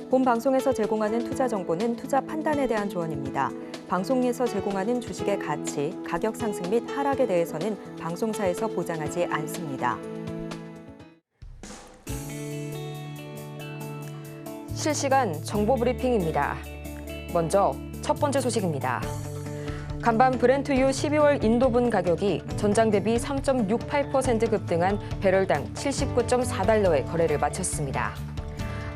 본 방송에서 제공하는 투자 정보는 투자 판단에 대한 조언입니다. 방송에서 제공하는 주식의 가치, 가격 상승 및 하락에 대해서는 방송사에서 보장하지 않습니다. 실시간 정보 브리핑입니다. 먼저 첫 번째 소식입니다. 간밤 브렌트유 12월 인도분 가격이 전장 대비 3.68% 급등한 배럴당 79.4달러에 거래를 마쳤습니다.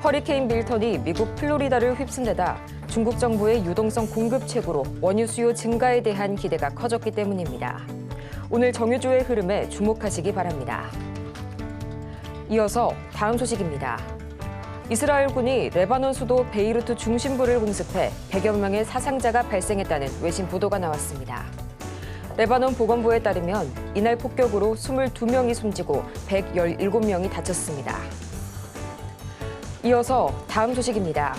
허리케인 밀턴이 미국 플로리다를 휩쓴 데다 중국 정부의 유동성 공급 책으로 원유 수요 증가에 대한 기대가 커졌기 때문입니다. 오늘 정유주의 흐름에 주목하시기 바랍니다. 이어서 다음 소식입니다. 이스라엘군이 레바논 수도 베이루트 중심부를 공습해 100여 명의 사상자가 발생했다는 외신 보도가 나왔습니다. 레바논 보건부에 따르면 이날 폭격으로 22명이 숨지고 117명이 다쳤습니다. 이어서 다음 소식입니다.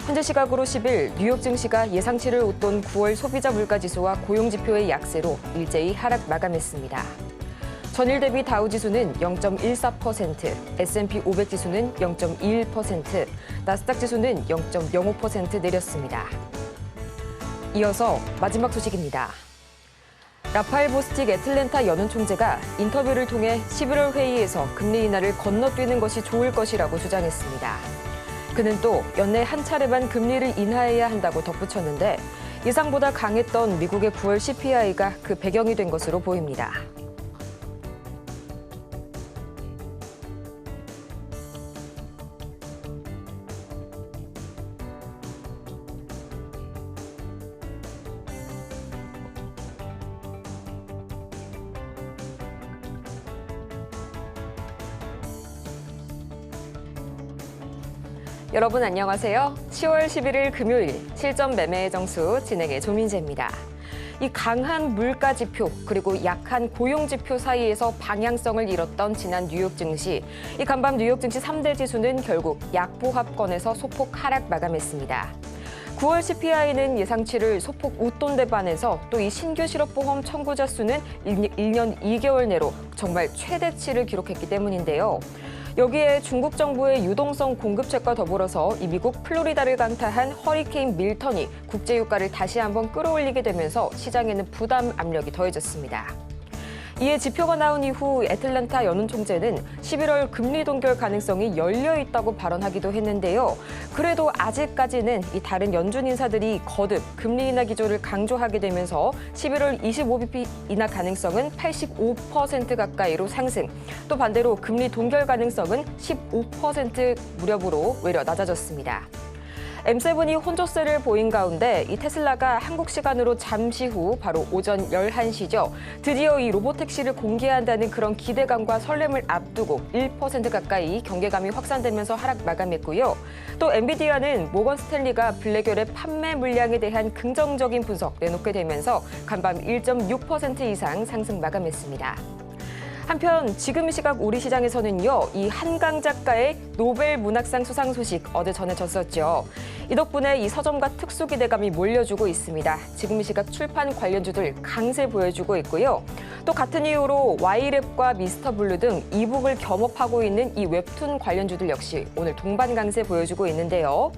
현재 시각으로 10일 뉴욕 증시가 예상치를 웃돈 9월 소비자 물가지수와 고용지표의 약세로 일제히 하락 마감했습니다. 전일 대비 다우지수는 0.14%, S&P 500 지수는 0.21%, 나스닥 지수는 0.05% 내렸습니다. 이어서 마지막 소식입니다. 라파엘 보스틱 애틀랜타 연은 총재가 인터뷰를 통해 11월 회의에서 금리 인하를 건너뛰는 것이 좋을 것이라고 주장했습니다. 그는 또 연내 한 차례만 금리를 인하해야 한다고 덧붙였는데 예상보다 강했던 미국의 9월 CPI가 그 배경이 된 것으로 보입니다. 여러분 안녕하세요. 10월 11일 금요일 실전 매매의 정수 진행의 조민재입니다. 이 강한 물가 지표 그리고 약한 고용 지표 사이에서 방향성을 잃었던 지난 뉴욕 증시. 이 간밤 뉴욕 증시 3대 지수는 결국 약보합권에서 소폭 하락 마감했습니다. 9월 CPI는 예상치를 소폭 웃돈 데 반해서 또 이 신규 실업보험 청구자 수는 1년 2개월 내로 정말 최대치를 기록했기 때문인데요. 여기에 중국 정부의 유동성 공급책과 더불어서 이 미국 플로리다를 강타한 허리케인 밀턴이 국제 유가를 다시 한번 끌어올리게 되면서 시장에는 부담 압력이 더해졌습니다. 이에 지표가 나온 이후 애틀랜타 연은 총재는 11월 금리 동결 가능성이 열려 있다고 발언하기도 했는데요. 그래도 아직까지는 이 다른 연준 인사들이 거듭 금리 인하 기조를 강조하게 되면서 11월 25bp 인하 가능성은 85% 가까이로 상승. 또 반대로 금리 동결 가능성은 15% 무렵으로 외려 낮아졌습니다. M7이 혼조세를 보인 가운데 이 테슬라가 한국 시간으로 잠시 후 바로 오전 11시죠. 드디어 이 로보택시를 공개한다는 그런 기대감과 설렘을 앞두고 1% 가까이 경계감이 확산되면서 하락 마감했고요. 또 엔비디아는 모건 스탠리가 블랙열의 판매 물량에 대한 긍정적인 분석 내놓게 되면서 간밤 1.6% 이상 상승 마감했습니다. 한편 지금 이 시각 우리 시장에서는요, 이 한강 작가의 노벨 문학상 수상 소식 어제 전해졌었죠. 이 덕분에 이 서점과 특수 기대감이 몰려주고 있습니다. 지금 이 시각 출판 관련주들 강세 보여주고 있고요. 또 같은 이유로 Y랩과 미스터블루 등 이북을 겸업하고 있는 이 웹툰 관련주들 역시 오늘 동반 강세 보여주고 있는데요.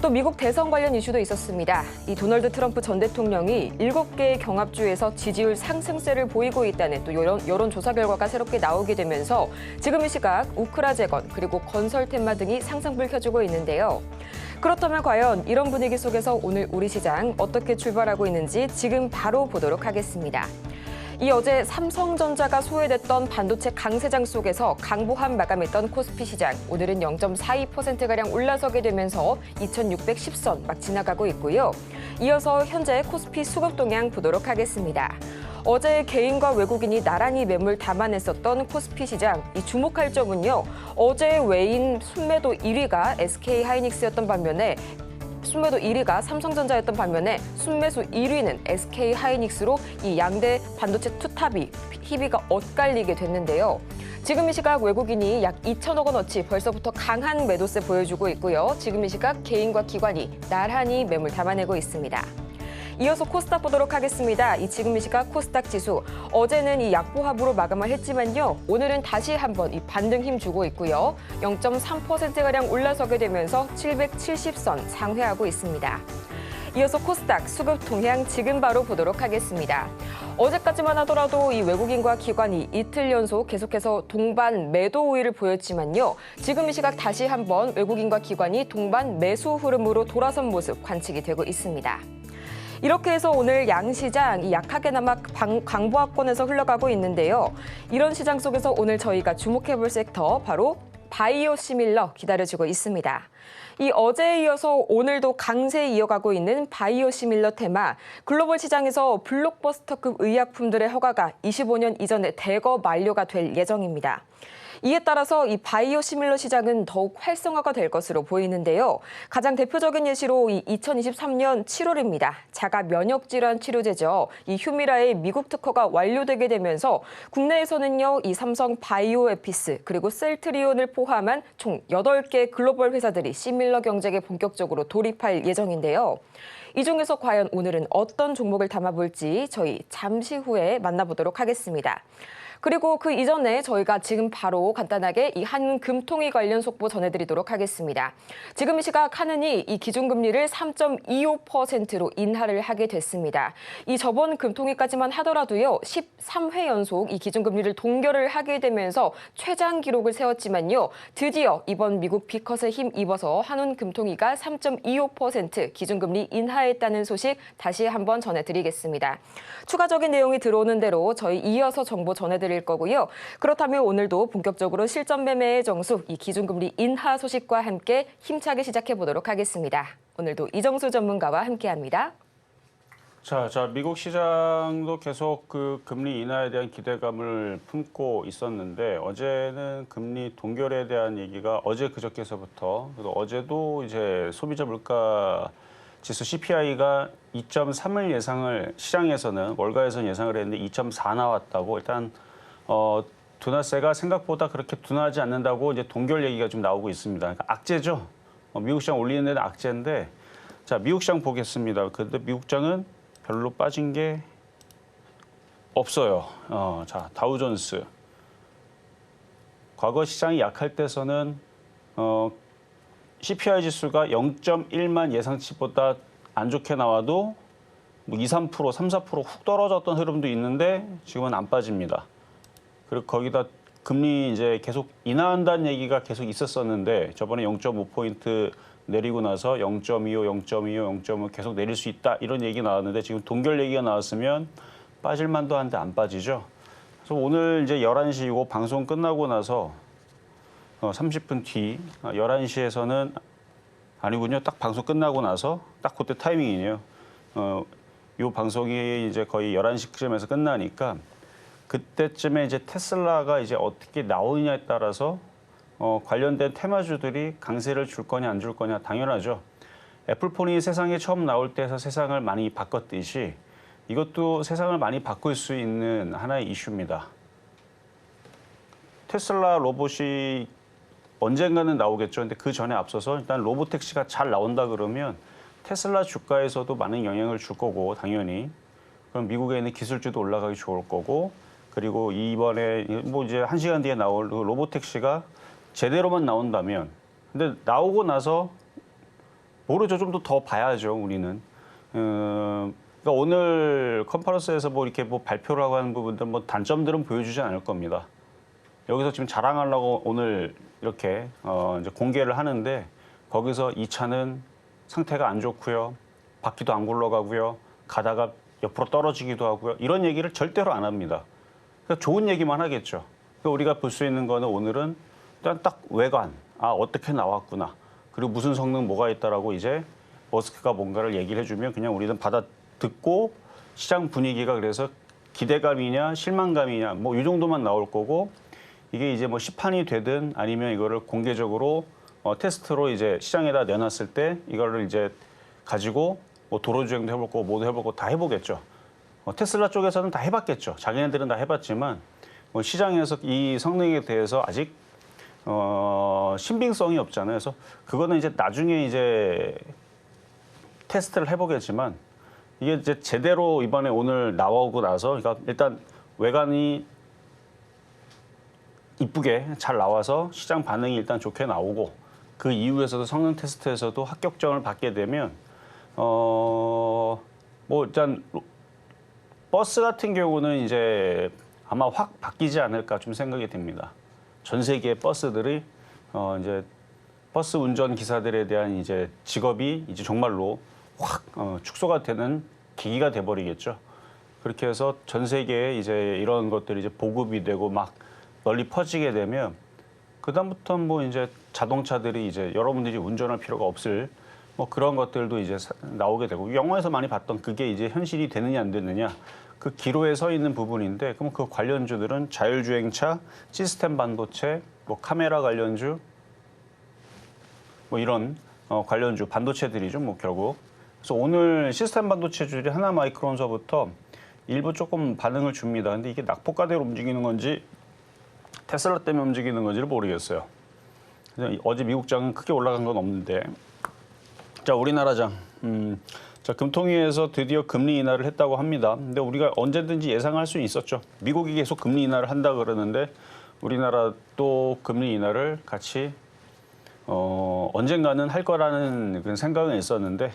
또 미국 대선 관련 이슈도 있었습니다. 이 도널드 트럼프 전 대통령이 7개의 경합주에서 지지율 상승세를 보이고 있다는 또 여론조사 결과가 새롭게 나오게 되면서 지금 이 시각 우크라 재건 그리고 건설 테마 등이 상승불 켜주고 있는데요. 그렇다면 과연 이런 분위기 속에서 오늘 우리 시장 어떻게 출발하고 있는지 지금 바로 보도록 하겠습니다. 이 어제 삼성전자가 소외됐던 반도체 강세장 속에서 강보합 마감했던 코스피 시장. 오늘은 0.42%가량 올라서게 되면서 2610선 막 지나가고 있고요. 이어서 현재 코스피 수급 동향 보도록 하겠습니다. 어제 개인과 외국인이 나란히 매물 담아냈었던 코스피 시장. 이 주목할 점은요. 어제 외인 순매도 1위가 SK하이닉스였던 반면에 순매도 1위가 삼성전자였던 반면에 순매수 1위는 SK하이닉스로 이 양대 반도체 투탑이 희비가 엇갈리게 됐는데요. 지금 이 시각 외국인이 약 2천억 원어치 벌써부터 강한 매도세 보여주고 있고요. 지금 이 시각 개인과 기관이 나란히 매물 담아내고 있습니다. 이어서 코스닥 보도록 하겠습니다. 지금 이 시각 코스닥 지수 어제는 이 약보합으로 마감을 했지만요. 오늘은 다시 한번 이 반등 힘주고 있고요. 0.3%가량 올라서게 되면서 770선 상회하고 있습니다. 이어서 코스닥 수급 동향 지금 바로 보도록 하겠습니다. 어제까지만 하더라도 이 외국인과 기관이 이틀 연속 계속해서 동반 매도 우위를 보였지만요. 지금 이 시각 다시 한번 외국인과 기관이 동반 매수 흐름으로 돌아선 모습 관측이 되고 있습니다. 이렇게 해서 오늘 양시장 약하게나마 강보합권에서 흘러가고 있는데요. 이런 시장 속에서 오늘 저희가 주목해볼 섹터 바로 바이오 시밀러 기다려지고 있습니다. 어제에 이어서 오늘도 강세 이어가고 있는 바이오 시밀러 테마, 글로벌 시장에서 블록버스터급 의약품들의 허가가 25년 이전에 대거 만료가 될 예정입니다. 이에 따라서 이 바이오 시밀러 시장은 더욱 활성화가 될 것으로 보이는데요. 가장 대표적인 예시로 2023년 7월입니다. 자가 면역 질환 치료제죠. 휴미라의 미국 특허가 완료되게 되면서 국내에서는요, 삼성 바이오에피스 그리고 셀트리온을 포함한 총 8개 글로벌 회사들이 시밀러 경쟁에 본격적으로 돌입할 예정인데요. 이 중에서 과연 오늘은 어떤 종목을 담아볼지 저희 잠시 후에 만나보도록 하겠습니다. 그리고 그 이전에 저희가 지금 바로 간단하게 한금통위 관련 속보 전해드리도록 하겠습니다. 지금 이 시각 한은이 기준금리를 3.25%로 인하를 하게 됐습니다. 저번 금통위까지만 하더라도요, 13회 연속 기준금리를 동결을 하게 되면서 최장 기록을 세웠지만요, 드디어 이번 미국 비컷에 힘입어서 한은금통위가 3.25% 기준금리 인하했다는 소식 다시 한번 전해드리겠습니다. 추가적인 내용이 들어오는 대로 저희 이어서 정보 전해드릴 거고요. 그렇다면 오늘도 본격적으로 실전 매매의 정수, 기준금리 인하 소식과 함께 힘차게 시작해 보도록 하겠습니다. 오늘도 이정수 전문가와 함께합니다. 자, 미국 시장도 계속 그 금리 인하에 대한 기대감을 품고 있었는데 어제는 금리 동결에 대한 얘기가 어제 그저께서부터, 그리고 어제도 이제 소비자 물가 지수 CPI가 2.3을 예상을 시장에서는 월가에서는 예상을 했는데 2.4 나왔다고. 일단 둔화세가 생각보다 그렇게 둔화하지 않는다고 이제 동결 얘기가 좀 나오고 있습니다. 그러니까 악재죠. 미국 시장 올리는 데는 악재인데, 자, 미국 시장 보겠습니다. 근데 미국 시장은 별로 빠진 게 없어요. 자, 다우존스. 과거 시장이 약할 때서는 CPI 지수가 0.1만 예상치보다 안 좋게 나와도 뭐 2, 3%, 3, 4% 훅 떨어졌던 흐름도 있는데 지금은 안 빠집니다. 그리고 거기다 금리 이제 계속 인하한다는 얘기가 계속 있었었는데 저번에 0.5포인트 내리고 나서 0.25, 0.25, 0.5 계속 내릴 수 있다 이런 얘기 나왔는데 지금 동결 얘기가 나왔으면 빠질 만도 한데 안 빠지죠. 그래서 오늘 이제 11시이고 방송 끝나고 나서 30분 뒤 11시에서는 아니군요. 딱 방송 끝나고 나서 딱 그때 타이밍이네요. 이 방송이 이제 거의 11시쯤에서 끝나니까 그때쯤에 이제 테슬라가 이제 어떻게 나오느냐에 따라서 관련된 테마주들이 강세를 줄 거냐 안 줄 거냐 당연하죠. 애플폰이 세상에 처음 나올 때에서 세상을 많이 바꿨듯이 이것도 세상을 많이 바꿀 수 있는 하나의 이슈입니다. 테슬라 로봇이 언젠가는 나오겠죠. 근데 그 전에 앞서서 일단 로보택시가 잘 나온다 그러면 테슬라 주가에서도 많은 영향을 줄 거고 당연히 그럼 미국에 있는 기술주도 올라가기 좋을 거고 그리고 이번에 뭐 이제 1시간 뒤에 나올 로보택시가 제대로만 나온다면 근데 나오고 나서 모르죠. 좀 더 봐야죠. 우리는. 그러니까 오늘 컨퍼런스에서 뭐 이렇게 뭐 발표를 하고 하는 부분들 뭐 단점들은 보여주지 않을 겁니다. 여기서 지금 자랑하려고 오늘 이렇게 이제 공개를 하는데 거기서 이 차는 상태가 안 좋고요. 바퀴도 안 굴러가고요. 가다가 옆으로 떨어지기도 하고요. 이런 얘기를 절대로 안 합니다. 그러니까 좋은 얘기만 하겠죠. 그러니까 우리가 볼 수 있는 거는 오늘은 일단 딱 외관, 어떻게 나왔구나. 그리고 무슨 성능 뭐가 있다라고 이제 머스크가 뭔가를 얘기를 해주면 그냥 우리는 받아 듣고 시장 분위기가 그래서 기대감이냐 실망감이냐 뭐 이 정도만 나올 거고 이게 이제 뭐 시판이 되든 아니면 이거를 공개적으로 테스트로 이제 시장에다 내놨을 때 이거를 이제 가지고 뭐 도로 주행도 해볼 거고 뭐도 해볼 거고 다 해보겠죠. 테슬라 쪽에서는 다 해봤겠죠. 자기네들은 다 해봤지만 시장에서 이 성능에 대해서 아직 신빙성이 없잖아요. 그래서 그거는 이제 나중에 이제 테스트를 해보겠지만 이게 이제 제대로 이번에 오늘 나오고 나서 그러니까 일단 외관이 이쁘게 잘 나와서 시장 반응이 일단 좋게 나오고 그 이후에서도 성능 테스트에서도 합격점을 받게 되면 뭐 일단 버스 같은 경우는 이제 아마 확 바뀌지 않을까 좀 생각이 됩니다. 전 세계의 버스들이 이제 버스 운전 기사들에 대한 이제 직업이 이제 정말로 확 축소가 되는 계기가 돼버리겠죠. 그렇게 해서 전 세계에 이제 이런 것들이 이제 보급이 되고 막 널리 퍼지게 되면 그다음부터 뭐 이제 자동차들이 이제 여러분들이 운전할 필요가 없을 뭐 그런 것들도 이제 나오게 되고 영화에서 많이 봤던 그게 이제 현실이 되느냐 안 되느냐 그 기로에 서 있는 부분인데 그럼 그 관련주들은 자율주행차, 시스템 반도체, 뭐 카메라 관련주 뭐 이런 관련주 반도체들이죠 뭐 결국. 그래서 오늘 시스템 반도체주들이 하나마이크론서부터 일부 조금 반응을 줍니다. 근데 이게 낙폭과대로 움직이는 건지 테슬라 때문에 움직이는 건지를 모르겠어요. 어제 미국장은 크게 올라간 건 없는데 자 우리나라장 자 금통위에서 드디어 금리 인하를 했다고 합니다. 근데 우리가 언제든지 예상할 수 있었죠. 미국이 계속 금리 인하를 한다 그러는데 우리나라 또 금리 인하를 같이 언젠가는 할 거라는 그런 생각은 있었는데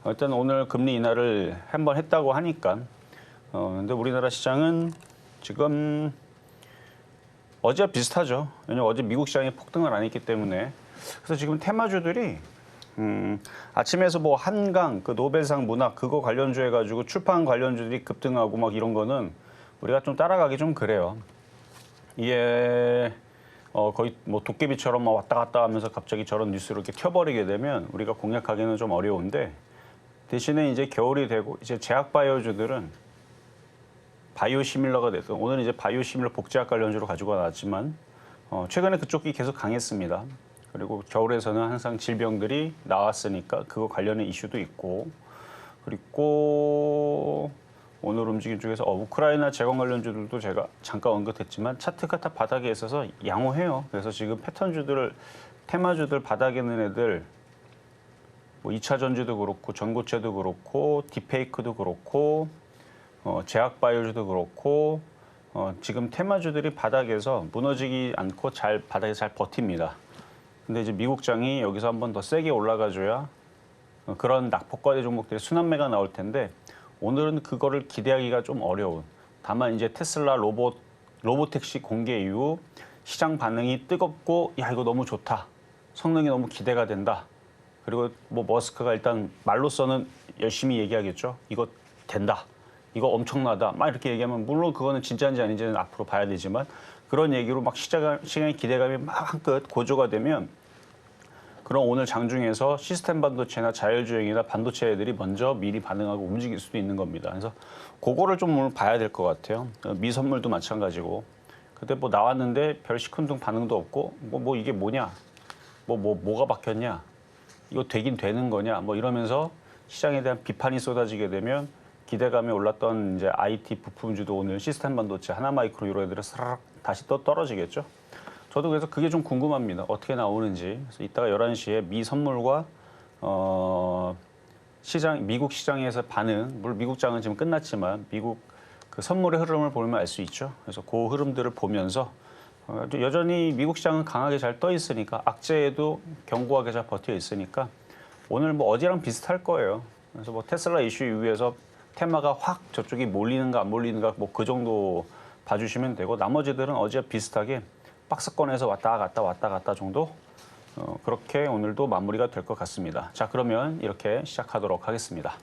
일단 오늘 금리 인하를 한번 했다고 하니까 근데 우리나라 시장은 지금 어제와 비슷하죠. 왜냐면 어제 미국 시장이 폭등을 안 했기 때문에 그래서 지금 테마주들이 아침에서 뭐 한강 그 노벨상 문학 그거 관련주 해가지고 출판 관련주들이 급등하고 막 이런 거는 우리가 좀 따라가기 좀 그래요. 이게 거의 뭐 도깨비처럼 막 왔다 갔다 하면서 갑자기 저런 뉴스를 이렇게 켜버리게 되면 우리가 공략하기는 좀 어려운데 대신에 이제 겨울이 되고 이제 제약바이오주들은 바이오시밀러가 돼서 오늘 이제 바이오시밀러 복제약 관련주로 가지고 나왔지만 최근에 그쪽이 계속 강했습니다. 그리고 겨울에서는 항상 질병들이 나왔으니까 그거 관련의 이슈도 있고 그리고 오늘 움직임 중에서 우크라이나 재건 관련주들도 제가 잠깐 언급했지만 차트가 다 바닥에 있어서 양호해요. 그래서 지금 패턴주들, 테마주들 바닥에 있는 애들 뭐 2차 전지도 그렇고 전고체도 그렇고 딥페이크도 그렇고 제약바이오주도 그렇고 지금 테마주들이 바닥에서 무너지지 않고 바닥에 잘 버팁니다. 근데 이제 미국장이 여기서 한 번 더 세게 올라가줘야 그런 낙폭과대 종목들의 순환매가 나올 텐데 오늘은 그거를 기대하기가 좀 어려운. 다만 이제 테슬라 로보택시 공개 이후 시장 반응이 뜨겁고 야 이거 너무 좋다. 성능이 너무 기대가 된다. 그리고 뭐 머스크가 일단 말로서는 열심히 얘기하겠죠. 이거 된다. 이거 엄청나다. 막 이렇게 얘기하면 물론 그거는 진짜인지 아닌지는 앞으로 봐야 되지만 그런 얘기로 막 시장의 기대감이 막 한껏 고조가 되면 그럼 오늘 장중에서 시스템 반도체나 자율주행이나 반도체 애들이 먼저 미리 반응하고 움직일 수도 있는 겁니다. 그래서 그거를 좀 오늘 봐야 될 것 같아요. 미선물도 마찬가지고. 그때 뭐 나왔는데 별 시큰둥 반응도 없고 뭐 이게 뭐냐? 뭐가 바뀌었냐? 이거 되긴 되는 거냐? 뭐 이러면서 시장에 대한 비판이 쏟아지게 되면 기대감이 올랐던 이제 IT 부품주도 오늘 시스템 반도체 하나마이크로 이런 애들은 사르륵 다시 또 떨어지겠죠. 저도 그래서 그게 좀 궁금합니다. 어떻게 나오는지. 그래서 이따가 11시에 미 선물과 미국 시장에서 반응, 물론 미국장은 지금 끝났지만 미국 그 선물의 흐름을 보면 알 수 있죠. 그래서 그 흐름들을 보면서 여전히 미국 시장은 강하게 잘 떠 있으니까 악재에도 견고하게 잘 버텨 있으니까 오늘 뭐 어제랑 비슷할 거예요. 그래서 뭐 테슬라 이슈 이후에서 테마가 확 저쪽이 몰리는가 안 몰리는가 뭐 그 정도 봐주시면 되고 나머지들은 어제와 비슷하게 박스권에서 왔다 갔다 정도 그렇게 오늘도 마무리가 될 것 같습니다. 자 그러면 이렇게 시작하도록 하겠습니다.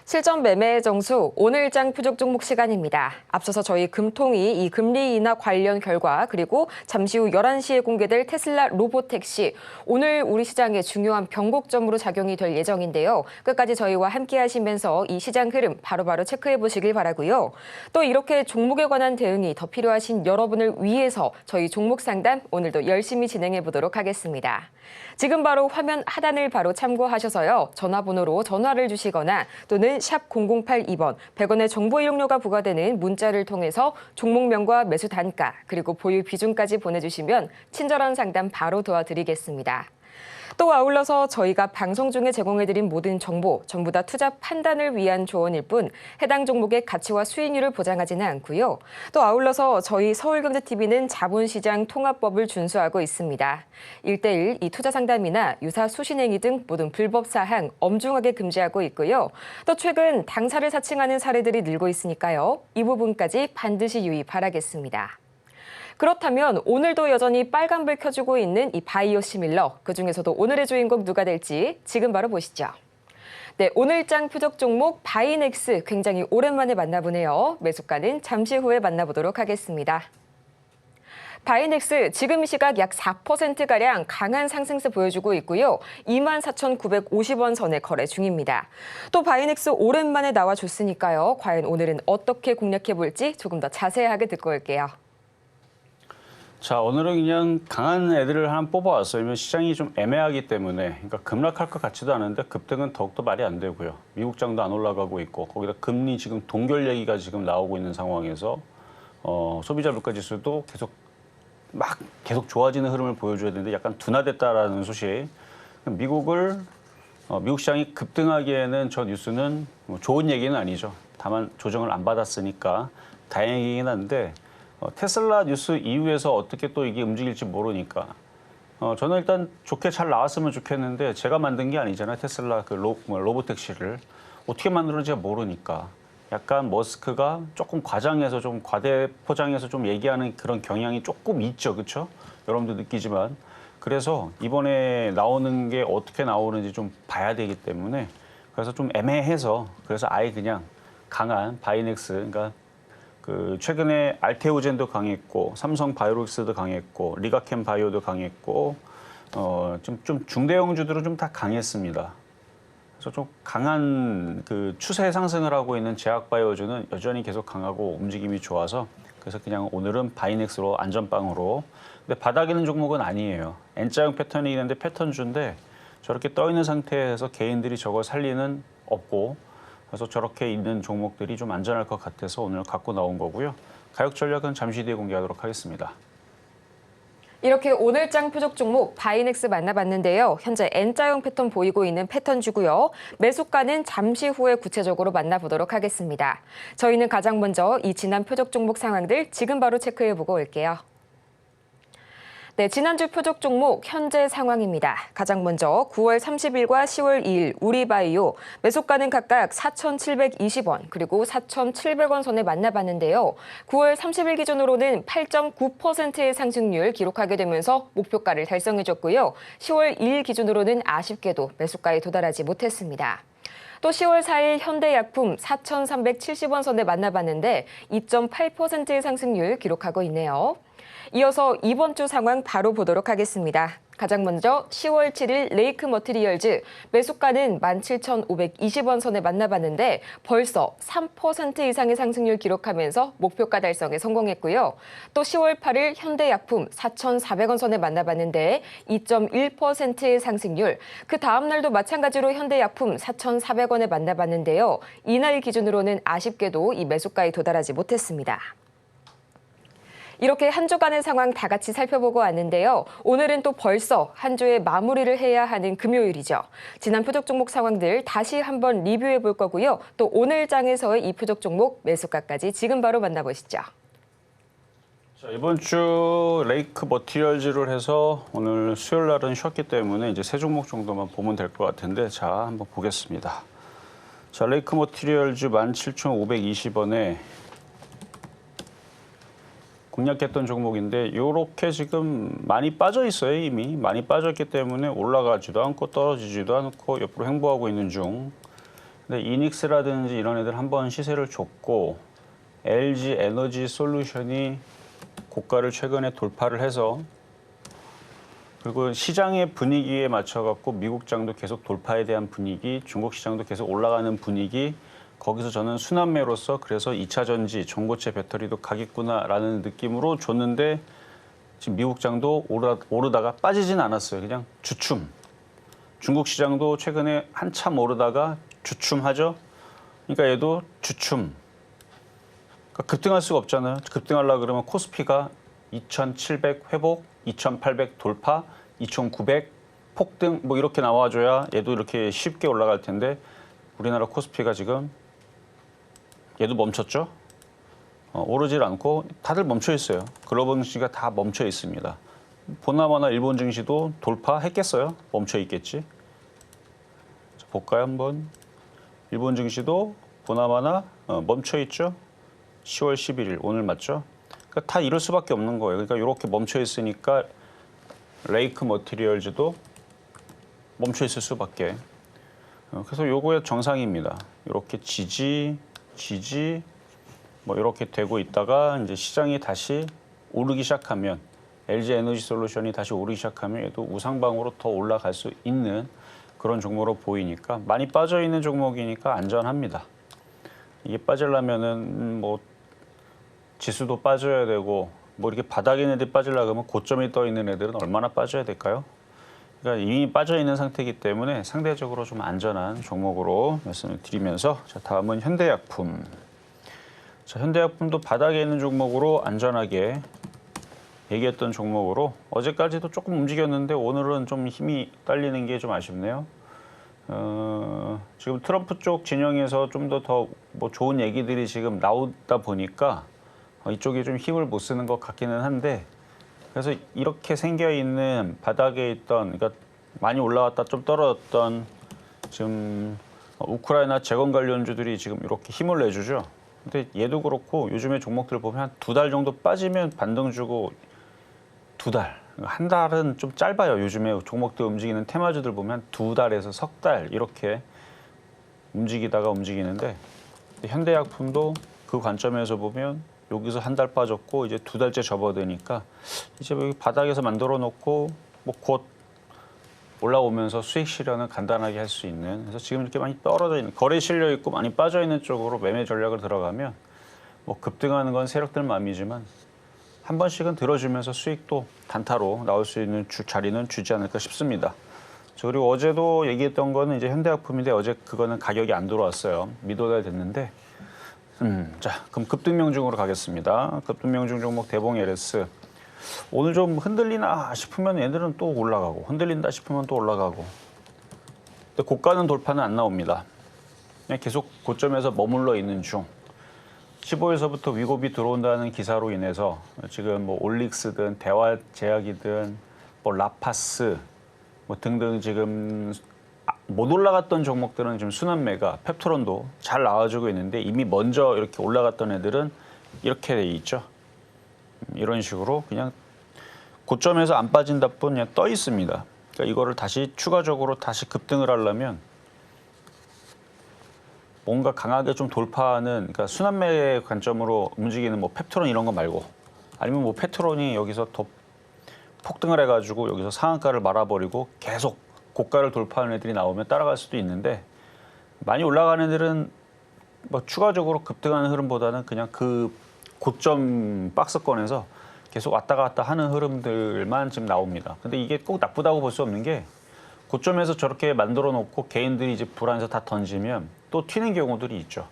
실전 매매의 정수 오늘장 표적 종목 시간입니다. 앞서서 저희 금통이 이 금리 인하 관련 결과 그리고 잠시 후 11시에 공개될 테슬라 로보택시 오늘 우리 시장의 중요한 변곡점으로 작용이 될 예정인데요. 끝까지 저희와 함께 하시면서 이 시장 흐름 바로바로 체크해 보시길 바라고요. 또 이렇게 종목에 관한 대응이 더 필요하신 여러분을 위해서 저희 종목 상담 오늘도 열심히 진행해 보도록 하겠습니다. 지금 바로 화면 하단을 바로 참고하셔서요. 전화번호로 전화를 주시거나 또는 번호는 샵 0082번, 100원의 정보 이용료가 부과되는 문자를 통해서 종목명과 매수 단가, 그리고 보유 비중까지 보내주시면 친절한 상담 바로 도와드리겠습니다. 또 아울러서 저희가 방송 중에 제공해드린 모든 정보, 전부 다 투자 판단을 위한 조언일 뿐 해당 종목의 가치와 수익률을 보장하지는 않고요. 또 아울러서 저희 서울경제TV는 자본시장 통합법을 준수하고 있습니다. 1:1 이 투자 상담이나 유사 수신행위 등 모든 불법 사항 엄중하게 금지하고 있고요. 또 최근 당사를 사칭하는 사례들이 늘고 있으니까요. 이 부분까지 반드시 유의 바라겠습니다. 그렇다면 오늘도 여전히 빨간불 켜주고 있는 이 바이오 시밀러, 그중에서도 오늘의 주인공 누가 될지 지금 바로 보시죠. 네, 오늘장 표적 종목 바이넥스 굉장히 오랜만에 만나보네요. 매수가는 잠시 후에 만나보도록 하겠습니다. 바이넥스 지금 이 시각 약 4%가량 강한 상승세 보여주고 있고요. 24,950원 선에 거래 중입니다. 또 바이넥스 오랜만에 나와줬으니까요. 과연 오늘은 어떻게 공략해볼지 조금 더 자세하게 듣고 올게요. 자, 오늘은 그냥 강한 애들을 하나 뽑아왔어요. 왜냐면 시장이 좀 애매하기 때문에, 그러니까 급락할 것 같지도 않은데 급등은 더욱더 말이 안 되고요. 미국장도 안 올라가고 있고, 거기다 금리 지금 동결 얘기가 지금 나오고 있는 상황에서 소비자 물가 지수도 계속 좋아지는 흐름을 보여줘야 되는데 약간 둔화됐다라는 소식. 미국 시장이 급등하기에는 저 뉴스는 뭐 좋은 얘기는 아니죠. 다만 조정을 안 받았으니까 다행이긴 한데. 테슬라 뉴스 이후에서 어떻게 또 이게 움직일지 모르니까 저는 일단 좋게 잘 나왔으면 좋겠는데 제가 만든 게 아니잖아요. 테슬라 그 로보택시를 어떻게 만들었는지 모르니까 약간 머스크가 조금 과장해서 좀 과대 포장해서 좀 얘기하는 그런 경향이 조금 있죠. 그렇죠? 여러분도 느끼지만 그래서 이번에 나오는 게 어떻게 나오는지 좀 봐야 되기 때문에 그래서 좀 애매해서 그래서 아예 그냥 강한 바이넥스 그러니까 그 최근에 알테오젠도 강했고 삼성 바이오로직스도 강했고 리가캠 바이오도 강했고 좀 중대형주들은 좀 다 강했습니다. 그래서 좀 강한 그 추세 상승을 하고 있는 제약바이오주는 여전히 계속 강하고 움직임이 좋아서 그래서 그냥 오늘은 바이넥스로 안전빵으로. 근데 바닥이는 종목은 아니에요. N자형 패턴이 있는데 패턴주인데 저렇게 떠 있는 상태에서 개인들이 저걸 살리는 없고. 그래서 저렇게 있는 종목들이 좀 안전할 것 같아서 오늘 갖고 나온 거고요. 가격 전략은 잠시 뒤에 공개하도록 하겠습니다. 이렇게 오늘장 표적 종목 바이넥스 만나봤는데요. 현재 N자형 패턴 보이고 있는 패턴주고요. 매수가는 잠시 후에 구체적으로 만나보도록 하겠습니다. 저희는 가장 먼저 이 지난 표적 종목 상황들 지금 바로 체크해보고 올게요. 네, 지난주 표적 종목 현재 상황입니다. 가장 먼저 9월 30일과 10월 2일 우리바이오 매수가는 각각 4,720원 그리고 4,700원 선에 만나봤는데요. 9월 30일 기준으로는 8.9%의 상승률 기록하게 되면서 목표가를 달성해줬고요. 10월 2일 기준으로는 아쉽게도 매수가에 도달하지 못했습니다. 또 10월 4일 현대약품 4,370원 선에 만나봤는데 2.8%의 상승률 기록하고 있네요. 이어서 이번 주 상황 바로 보도록 하겠습니다. 가장 먼저 10월 7일 레이크 머티리얼즈 매수가는 17,520원 선에 만나봤는데 벌써 3% 이상의 상승률 기록하면서 목표가 달성에 성공했고요. 또 10월 8일 현대약품 4,400원 선에 만나봤는데 2.1%의 상승률. 그 다음 날도 마찬가지로 현대약품 4,400원에 만나봤는데요. 이날 기준으로는 아쉽게도 이 매수가에 도달하지 못했습니다. 이렇게 한 주간의 상황 다 같이 살펴보고 왔는데요. 오늘은 또 벌써 한 주의 마무리를 해야 하는 금요일이죠. 지난 표적 종목 상황들 다시 한번 리뷰해 볼 거고요. 또 오늘 장에서의 이 표적 종목 매수가까지 지금 바로 만나보시죠. 자, 이번 주 레이크 머티리얼즈를 해서 오늘 수요일 날은 쉬었기 때문에 이제 세 종목 정도만 보면 될 것 같은데 자, 한번 보겠습니다. 자, 레이크 머티리얼즈 17,520원에 공략했던 종목인데 이렇게 지금 많이 빠져 있어요. 이미 많이 빠졌기 때문에 올라가지도 않고 떨어지지도 않고 옆으로 횡보하고 있는 중. 근데 이닉스라든지 이런 애들 한번 시세를 줬고 LG 에너지 솔루션이 고가를 최근에 돌파를 해서 그리고 시장의 분위기에 맞춰갖고 미국장도 계속 돌파에 대한 분위기, 중국 시장도 계속 올라가는 분위기. 거기서 저는 순환매로서 그래서 2차 전지, 전고체 배터리도 가겠구나라는 느낌으로 줬는데 지금 미국장도 오르다가 빠지진 않았어요. 그냥 주춤. 중국 시장도 최근에 한참 오르다가 주춤하죠. 그러니까 얘도 주춤. 그러니까 급등할 수가 없잖아요. 급등하려고 그러면 코스피가 2,700 회복, 2,800 돌파, 2,900 폭등 뭐 이렇게 나와줘야 얘도 이렇게 쉽게 올라갈 텐데 우리나라 코스피가 지금 얘도 멈췄죠. 오르질 않고 다들 멈춰 있어요. 글로벌 증시가 다 멈춰 있습니다. 보나마나 일본 증시도 돌파했겠어요? 멈춰 있겠지. 자, 볼까요 한번. 일본 증시도 보나마나 멈춰 있죠. 10월 11일 오늘 맞죠? 그러니까 다 이럴 수밖에 없는 거예요. 그러니까 이렇게 멈춰 있으니까 레이크 머티리얼즈도 멈춰 있을 수밖에. 그래서 요거의 정상입니다. 이렇게 지지 뭐 이렇게 되고 있다가 이제 시장이 다시 오르기 시작하면 LG 에너지 솔루션이 다시 오르기 시작하면 얘도 우상방으로 더 올라갈 수 있는 그런 종목으로 보이니까 많이 빠져 있는 종목이니까 안전합니다. 이게 빠지려면은 뭐 지수도 빠져야 되고 뭐 이렇게 바닥에 있는 애들이 빠지려고 하면 고점에 떠 있는 애들은 얼마나 빠져야 될까요? 그러니까 이미 빠져 있는 상태이기 때문에 상대적으로 좀 안전한 종목으로 말씀을 드리면서 자, 다음은 현대약품. 자, 현대약품도 바닥에 있는 종목으로 안전하게 얘기했던 종목으로 어제까지도 조금 움직였는데 오늘은 좀 힘이 딸리는 게 좀 아쉽네요. 지금 트럼프 쪽 진영에서 좀 더 뭐 좋은 얘기들이 지금 나오다 보니까 이쪽이 좀 힘을 못 쓰는 것 같기는 한데 그래서 이렇게 생겨 있는 바닥에 있던 그러니까 많이 올라왔다 좀 떨어졌던 지금 우크라이나 재건 관련주들이 지금 이렇게 힘을 내주죠. 근데 얘도 그렇고 요즘에 종목들 보면 한 2달 정도 빠지면 반등 주고 2달, 한 달은 좀 짧아요. 요즘에 종목들 움직이는 테마주들 보면 2달에서 석 달 이렇게 움직이다가 움직이는데 현대약품도 그 관점에서 보면 여기서 한 달 빠졌고 이제 2달째 접어드니까 이제 여기 바닥에서 만들어 놓고 뭐 곧 올라오면서 수익 실현은 간단하게 할 수 있는 그래서 지금 이렇게 많이 떨어져 있는 거래 실려 있고 많이 빠져 있는 쪽으로 매매 전략을 들어가면 뭐 급등하는 건 세력들 마음이지만 한 번씩은 들어주면서 수익도 단타로 나올 수 있는 자리는 주지 않을까 싶습니다. 그리고 어제도 얘기했던 거는 이제 현대약품인데 어제 그거는 가격이 안 들어왔어요. 미도달 됐는데 자 그럼 급등명중으로 가겠습니다. 급등명중 종목 대봉 LS 오늘 좀 흔들리나 싶으면 얘들은 또 올라가고 흔들린다 싶으면 또 올라가고 근데 고가는 돌파는 안 나옵니다. 그냥 계속 고점에서 머물러 있는 중 15일서부터 위고비 들어온다는 기사로 인해서 지금 뭐 올릭스든 대화제약이든 뭐 라파스 뭐 등등 지금 못 올라갔던 종목들은 지금 순환매가 펩토론도 잘 나와주고 있는데 이미 먼저 이렇게 올라갔던 애들은 이렇게 돼 있죠. 이런 식으로 그냥 고점에서 안 빠진다 뿐 그냥 떠 있습니다. 그러니까 이거를 다시 추가적으로 다시 급등을 하려면 뭔가 강하게 좀 돌파하는 그러니까 순환매의 관점으로 움직이는 뭐 펩토론 이런 거 말고 아니면 뭐 펩토론이 여기서 더 폭등을 해가지고 여기서 상한가를 말아버리고 계속 고가를 돌파하는 애들이 나오면 따라갈 수도 있는데 많이 올라가는 애들은 뭐 추가적으로 급등하는 흐름보다는 그냥 그 고점 박스권에서 계속 왔다 갔다 하는 흐름들만 지금 나옵니다. 근데 이게 꼭 나쁘다고 볼 수 없는 게 고점에서 저렇게 만들어 놓고 개인들이 이제 불안해서 다 던지면 또 튀는 경우들이 있죠.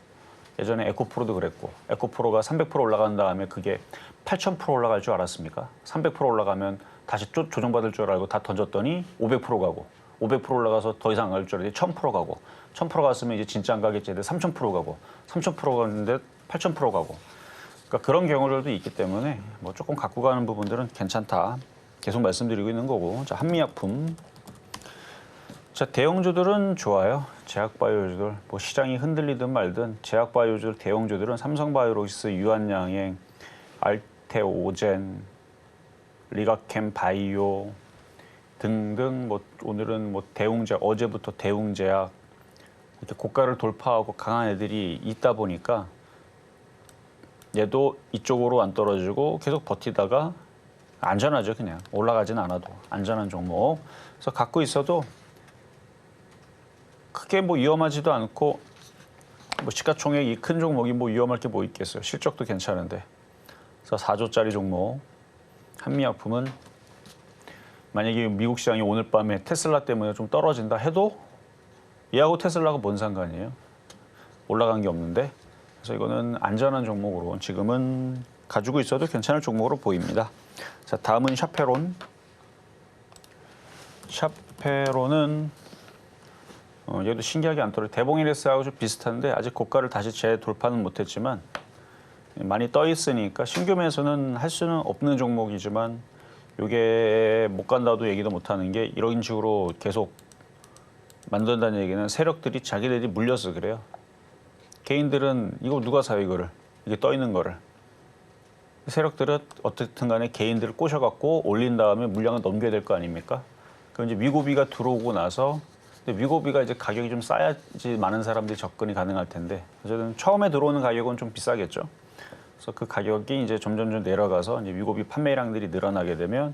예전에 에코프로도 그랬고 에코프로가 300% 올라간 다음에 그게 8,000% 올라갈 줄 알았습니까? 300% 올라가면 다시 조정받을 줄 알고 다 던졌더니 500% 가고 500% 올라가서 더 이상 안 갈 줄 알았더니 1,000% 가고 1,000% 갔으면 이제 진짜 안 가겠지 했는데 3,000% 가고 3,000% 갔는데 8,000% 가고 그러니까 그런 경우들도 있기 때문에 뭐 조금 갖고 가는 부분들은 괜찮다. 계속 말씀드리고 있는 거고. 자, 한미약품. 자, 대형주들은 좋아요. 제약바이오주들. 뭐 시장이 흔들리든 말든 제약바이오주들, 대형주들은 삼성바이오로직스, 유한양행, 알테오젠, 리가캠 바이오 등등 뭐 오늘은 뭐 대웅제약, 어제부터 대웅제약 이렇게 고가를 돌파하고 강한 애들이 있다 보니까 얘도 이쪽으로 안 떨어지고 계속 버티다가 안전하죠. 그냥 올라가진 않아도 안전한 종목. 그래서 갖고 있어도 크게 뭐 위험하지도 않고 뭐 시가총액이 큰 종목이 뭐 위험할 게 뭐 있겠어요. 실적도 괜찮은데. 그래서 4조짜리 종목. 한미약품은 만약에 미국 시장이 오늘 밤에 테슬라 때문에 좀 떨어진다 해도 얘하고 테슬라가 뭔 상관이에요? 올라간 게 없는데 그래서 이거는 안전한 종목으로 지금은 가지고 있어도 괜찮을 종목으로 보입니다. 자, 다음은 샤페론. 샤페론은 얘도 신기하게 안 떨어요. 대봉이레스하고 좀 비슷한데 아직 고가를 다시 재돌파는 못했지만 많이 떠 있으니까 신규 매수는 할 수는 없는 종목이지만 이게 못 간다도 얘기도 못 하는 게 이런 식으로 계속 만든다는 얘기는 세력들이 자기들이 물려서 그래요. 개인들은 이거 누가 사요 이거를 이게 떠 있는 거를 세력들은 어쨌든 간에 개인들을 꼬셔갖고 올린 다음에 물량을 넘겨야 될 거 아닙니까? 그럼 이제 위고비가 들어오고 나서 근데 위고비가 이제 가격이 좀 싸야지 많은 사람들이 접근이 가능할 텐데 어쨌든 처음에 들어오는 가격은 좀 비싸겠죠. 그래서 그 가격이 이제 점점 내려가서 이제 위고비 판매량들이 늘어나게 되면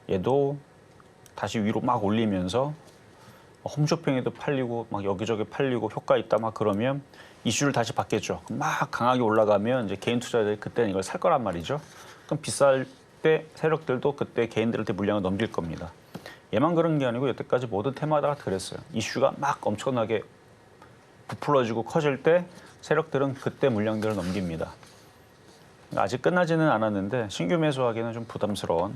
얘도 다시 위로 막 올리면서 홈쇼핑에도 팔리고 막 여기저기 팔리고 효과 있다 막 그러면 이슈를 다시 받겠죠. 막 강하게 올라가면 이제 개인 투자자들이 그때는 이걸 살 거란 말이죠. 그럼 비쌀 때 세력들도 그때 개인들한테 물량을 넘길 겁니다. 얘만 그런 게 아니고 여태까지 모든 테마다가 그랬어요. 이슈가 막 엄청나게 부풀어지고 커질 때 세력들은 그때 물량들을 넘깁니다. 아직 끝나지는 않았는데 신규 매수하기는 좀 부담스러운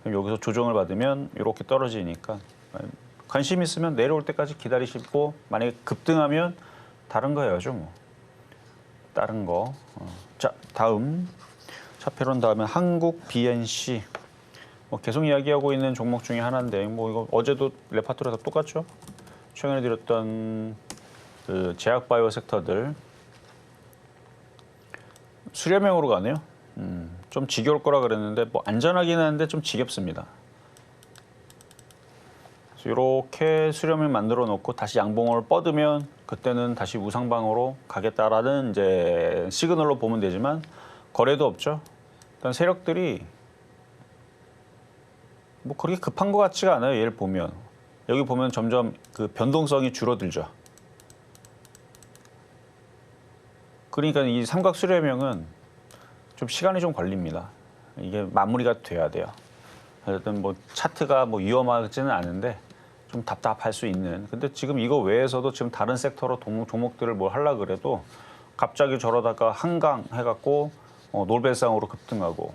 여기서 조정을 받으면 이렇게 떨어지니까 관심 있으면 내려올 때까지 기다리시고 만약에 급등하면 다른 거 해야죠 뭐. 다른 거. 자, 다음 샤페론 다음에 한국 BNC. 계속 이야기하고 있는 종목 중에 하나인데 뭐 이거 어제도 레파토리에서 똑같죠. 최근에 드렸던 그 제약바이오 섹터들 수렴형으로 가네요. 좀 지겨울 거라 그랬는데 뭐 안전하긴 한데 좀 지겹습니다. 이렇게 수렴을 만들어 놓고 다시 양봉을 뻗으면 그때는 다시 우상방으로 가겠다라는 이제 시그널로 보면 되지만 거래도 없죠. 일단 세력들이 뭐 그렇게 급한 것 같지가 않아요. 얘를 보면 여기 보면 점점 그 변동성이 줄어들죠. 그러니까 이 삼각 수렴형은 좀 시간이 좀 걸립니다. 이게 마무리가 돼야 돼요. 어쨌든 뭐 차트가 뭐 위험하지는 않은데 좀 답답할 수 있는. 근데 지금 이거 외에서도 지금 다른 섹터로 종목들을 뭘 하려 그래도 갑자기 저러다가 한강 해갖고 놀벨상으로 급등하고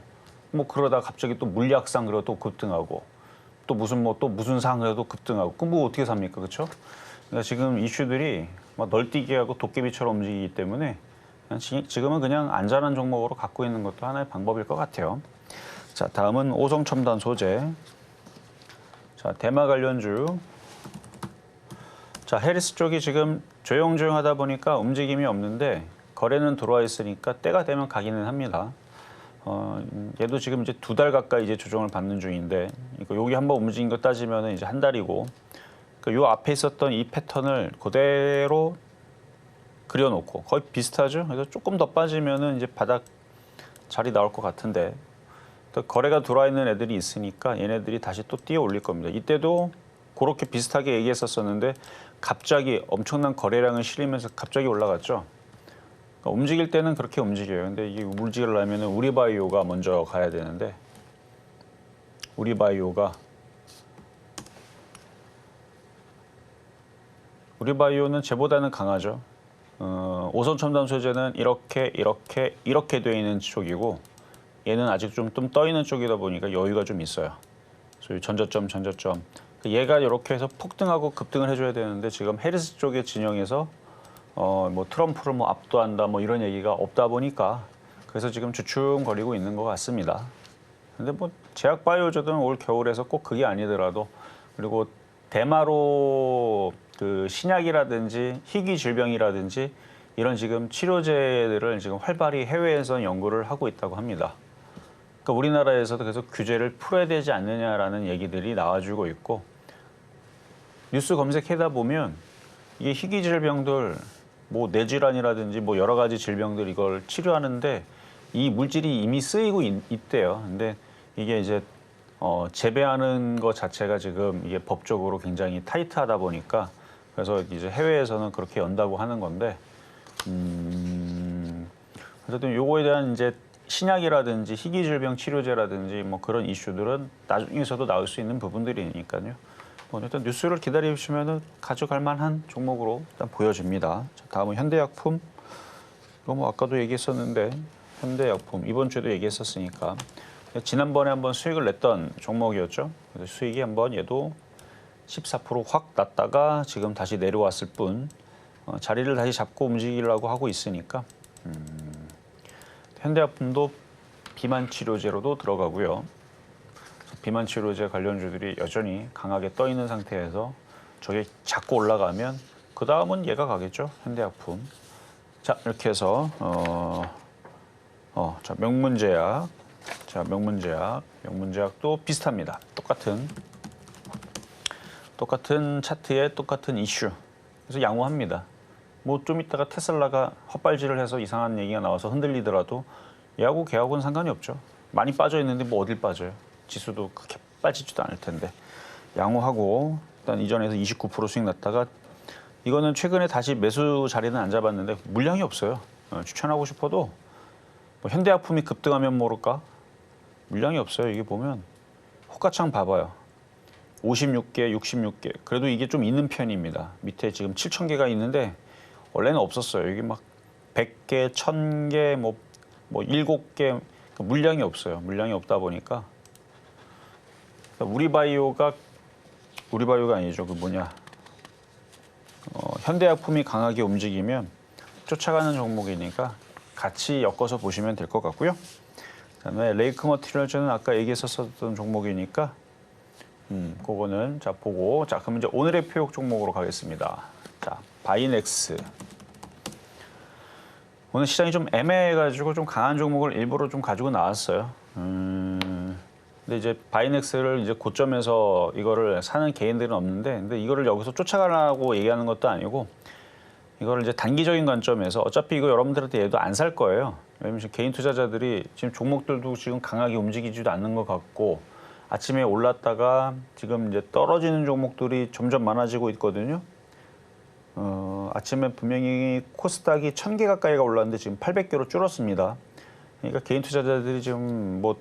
뭐 그러다 갑자기 또 물약상 그래도 또 급등하고 또 무슨 상 그래도 급등하고 그럼 뭐 어떻게 삽니까, 그렇죠? 그러니까 지금 이슈들이 막 널뛰기 하고 도깨비처럼 움직이기 때문에 지금은 그냥 안전한 종목으로 갖고 있는 것도 하나의 방법일 것 같아요. 자, 다음은 오성첨단 소재. 자, 대마 관련주. 자, 해리스 쪽이 지금 조용조용하다 보니까 움직임이 없는데 거래는 들어와 있으니까 때가 되면 가기는 합니다. 얘도 지금 이제 2달 가까이 이제 조정을 받는 중인데 여기 한번 움직인 거 따지면 이제 한 달이고 요 앞에 있었던 이 패턴을 그대로 그려놓고 거의 비슷하죠. 그래서 조금 더 빠지면은 이제 바닥 자리 나올 것 같은데 또 거래가 들어와 있는 애들이 있으니까 얘네들이 다시 또 뛰어 올릴 겁니다. 이때도 그렇게 비슷하게 얘기했었었는데 갑자기 엄청난 거래량을 실으면서 갑자기 올라갔죠. 그러니까 움직일 때는 그렇게 움직여요. 근데 이게 움직이려면 우리바이오가 먼저 가야 되는데 우리바이오는 쟤보다는 강하죠. 오성첨단 소재는 이렇게 돼 있는 쪽이고 얘는 아직 좀 떠 있는 쪽이다 보니까 여유가 좀 있어요. 소위 전저점. 얘가 이렇게 해서 폭등하고 급등을 해줘야 되는데 지금 해리스 쪽의 진영에서 뭐 트럼프를 뭐 압도한다 뭐 이런 얘기가 없다 보니까 그래서 지금 주춤거리고 있는 것 같습니다. 근데 뭐 제약바이오주든 올 겨울에서 꼭 그게 아니더라도 그리고 대마로 그 신약이라든지 희귀 질병이라든지 이런 지금 치료제들을 지금 활발히 해외에서 연구를 하고 있다고 합니다. 그러니까 우리나라에서도 계속 규제를 풀어야 되지 않느냐라는 얘기들이 나와주고 있고 뉴스 검색하다 보면 이게 희귀 질병들 뭐 뇌질환이라든지 뭐 여러 가지 질병들 이걸 치료하는데 이 물질이 이미 쓰이고 있대요. 근데 이게 이제 재배하는 것 자체가 지금 이게 법적으로 굉장히 타이트하다 보니까 그래서 이제 해외에서는 그렇게 연다고 하는 건데 어쨌든 요거에 대한 이제 신약이라든지 희귀 질병 치료제라든지 뭐 그런 이슈들은 나중에서도 나올 수 있는 부분들이니까요. 뭐 일단 뉴스를 기다리시면 가져갈 만한 종목으로 일단 보여집니다. 자, 다음은 현대약품. 이거 뭐 아까도 얘기했었는데 현대약품 이번 주에도 얘기했었으니까 지난번에 한번 수익을 냈던 종목이었죠. 그래서 수익이 한번 얘도 14%확 났다가 지금 다시 내려왔을 뿐 자리를 다시 잡고 움직이려고 하고 있으니까 현대약품도 비만 치료제로도 들어가고요. 비만 치료제 관련주들이 여전히 강하게 떠 있는 상태에서 저게 자꾸 올라가면 그 다음은 얘가 가겠죠. 현대약품. 자 이렇게 해서 자 명문제약, 자 명문제약도 비슷합니다. 똑같은 차트에 똑같은 이슈. 그래서 양호합니다. 뭐 좀 이따가 테슬라가 헛발질을 해서 이상한 얘기가 나와서 흔들리더라도 얘하고 걔하고는 상관이 없죠. 많이 빠져 있는데 뭐 어딜 빠져요. 지수도 그렇게 빠지지도 않을 텐데. 양호하고 일단 이전에서 29% 수익 났다가 이거는 최근에 다시 매수 자리는 안 잡았는데 물량이 없어요. 추천하고 싶어도 뭐 현대약품이 급등하면 모를까? 물량이 없어요. 이게 보면 호가창 봐봐요. 56개, 66개. 그래도 이게 좀 있는 편입니다. 밑에 지금 7,000개가 있는데 원래는 없었어요. 여기 막 100개, 1,000개, 뭐 7개 물량이 없어요. 물량이 없다 보니까 우리바이오가 아니죠. 그 뭐냐. 현대약품이 강하게 움직이면 쫓아가는 종목이니까 같이 엮어서 보시면 될 것 같고요. 그다음에 레이크 머티리얼즈는 아까 얘기했었던 종목이니까 그거는 자 보고 자 그럼 이제 오늘의 표역 종목으로 가겠습니다. 자 바이넥스. 오늘 시장이 좀 애매해가지고 좀 강한 종목을 일부러 좀 가지고 나왔어요. 근데 이제 바이넥스를 이제 고점에서 이거를 사는 개인들은 없는데, 근데 이거를 여기서 쫓아가라고 얘기하는 것도 아니고, 이거를 이제 단기적인 관점에서 어차피 이거 여러분들한테 얘도 안 살 거예요. 왜냐면 지금 개인 투자자들이 지금 종목들도 지금 강하게 움직이지도 않는 것 같고, 아침에 올랐다가 지금 이제 떨어지는 종목들이 점점 많아지고 있거든요. 아침에 분명히 코스닥이 1,000개 가까이가 올랐는데 지금 800개로 줄었습니다. 그러니까 개인 투자자들이 지금 뭐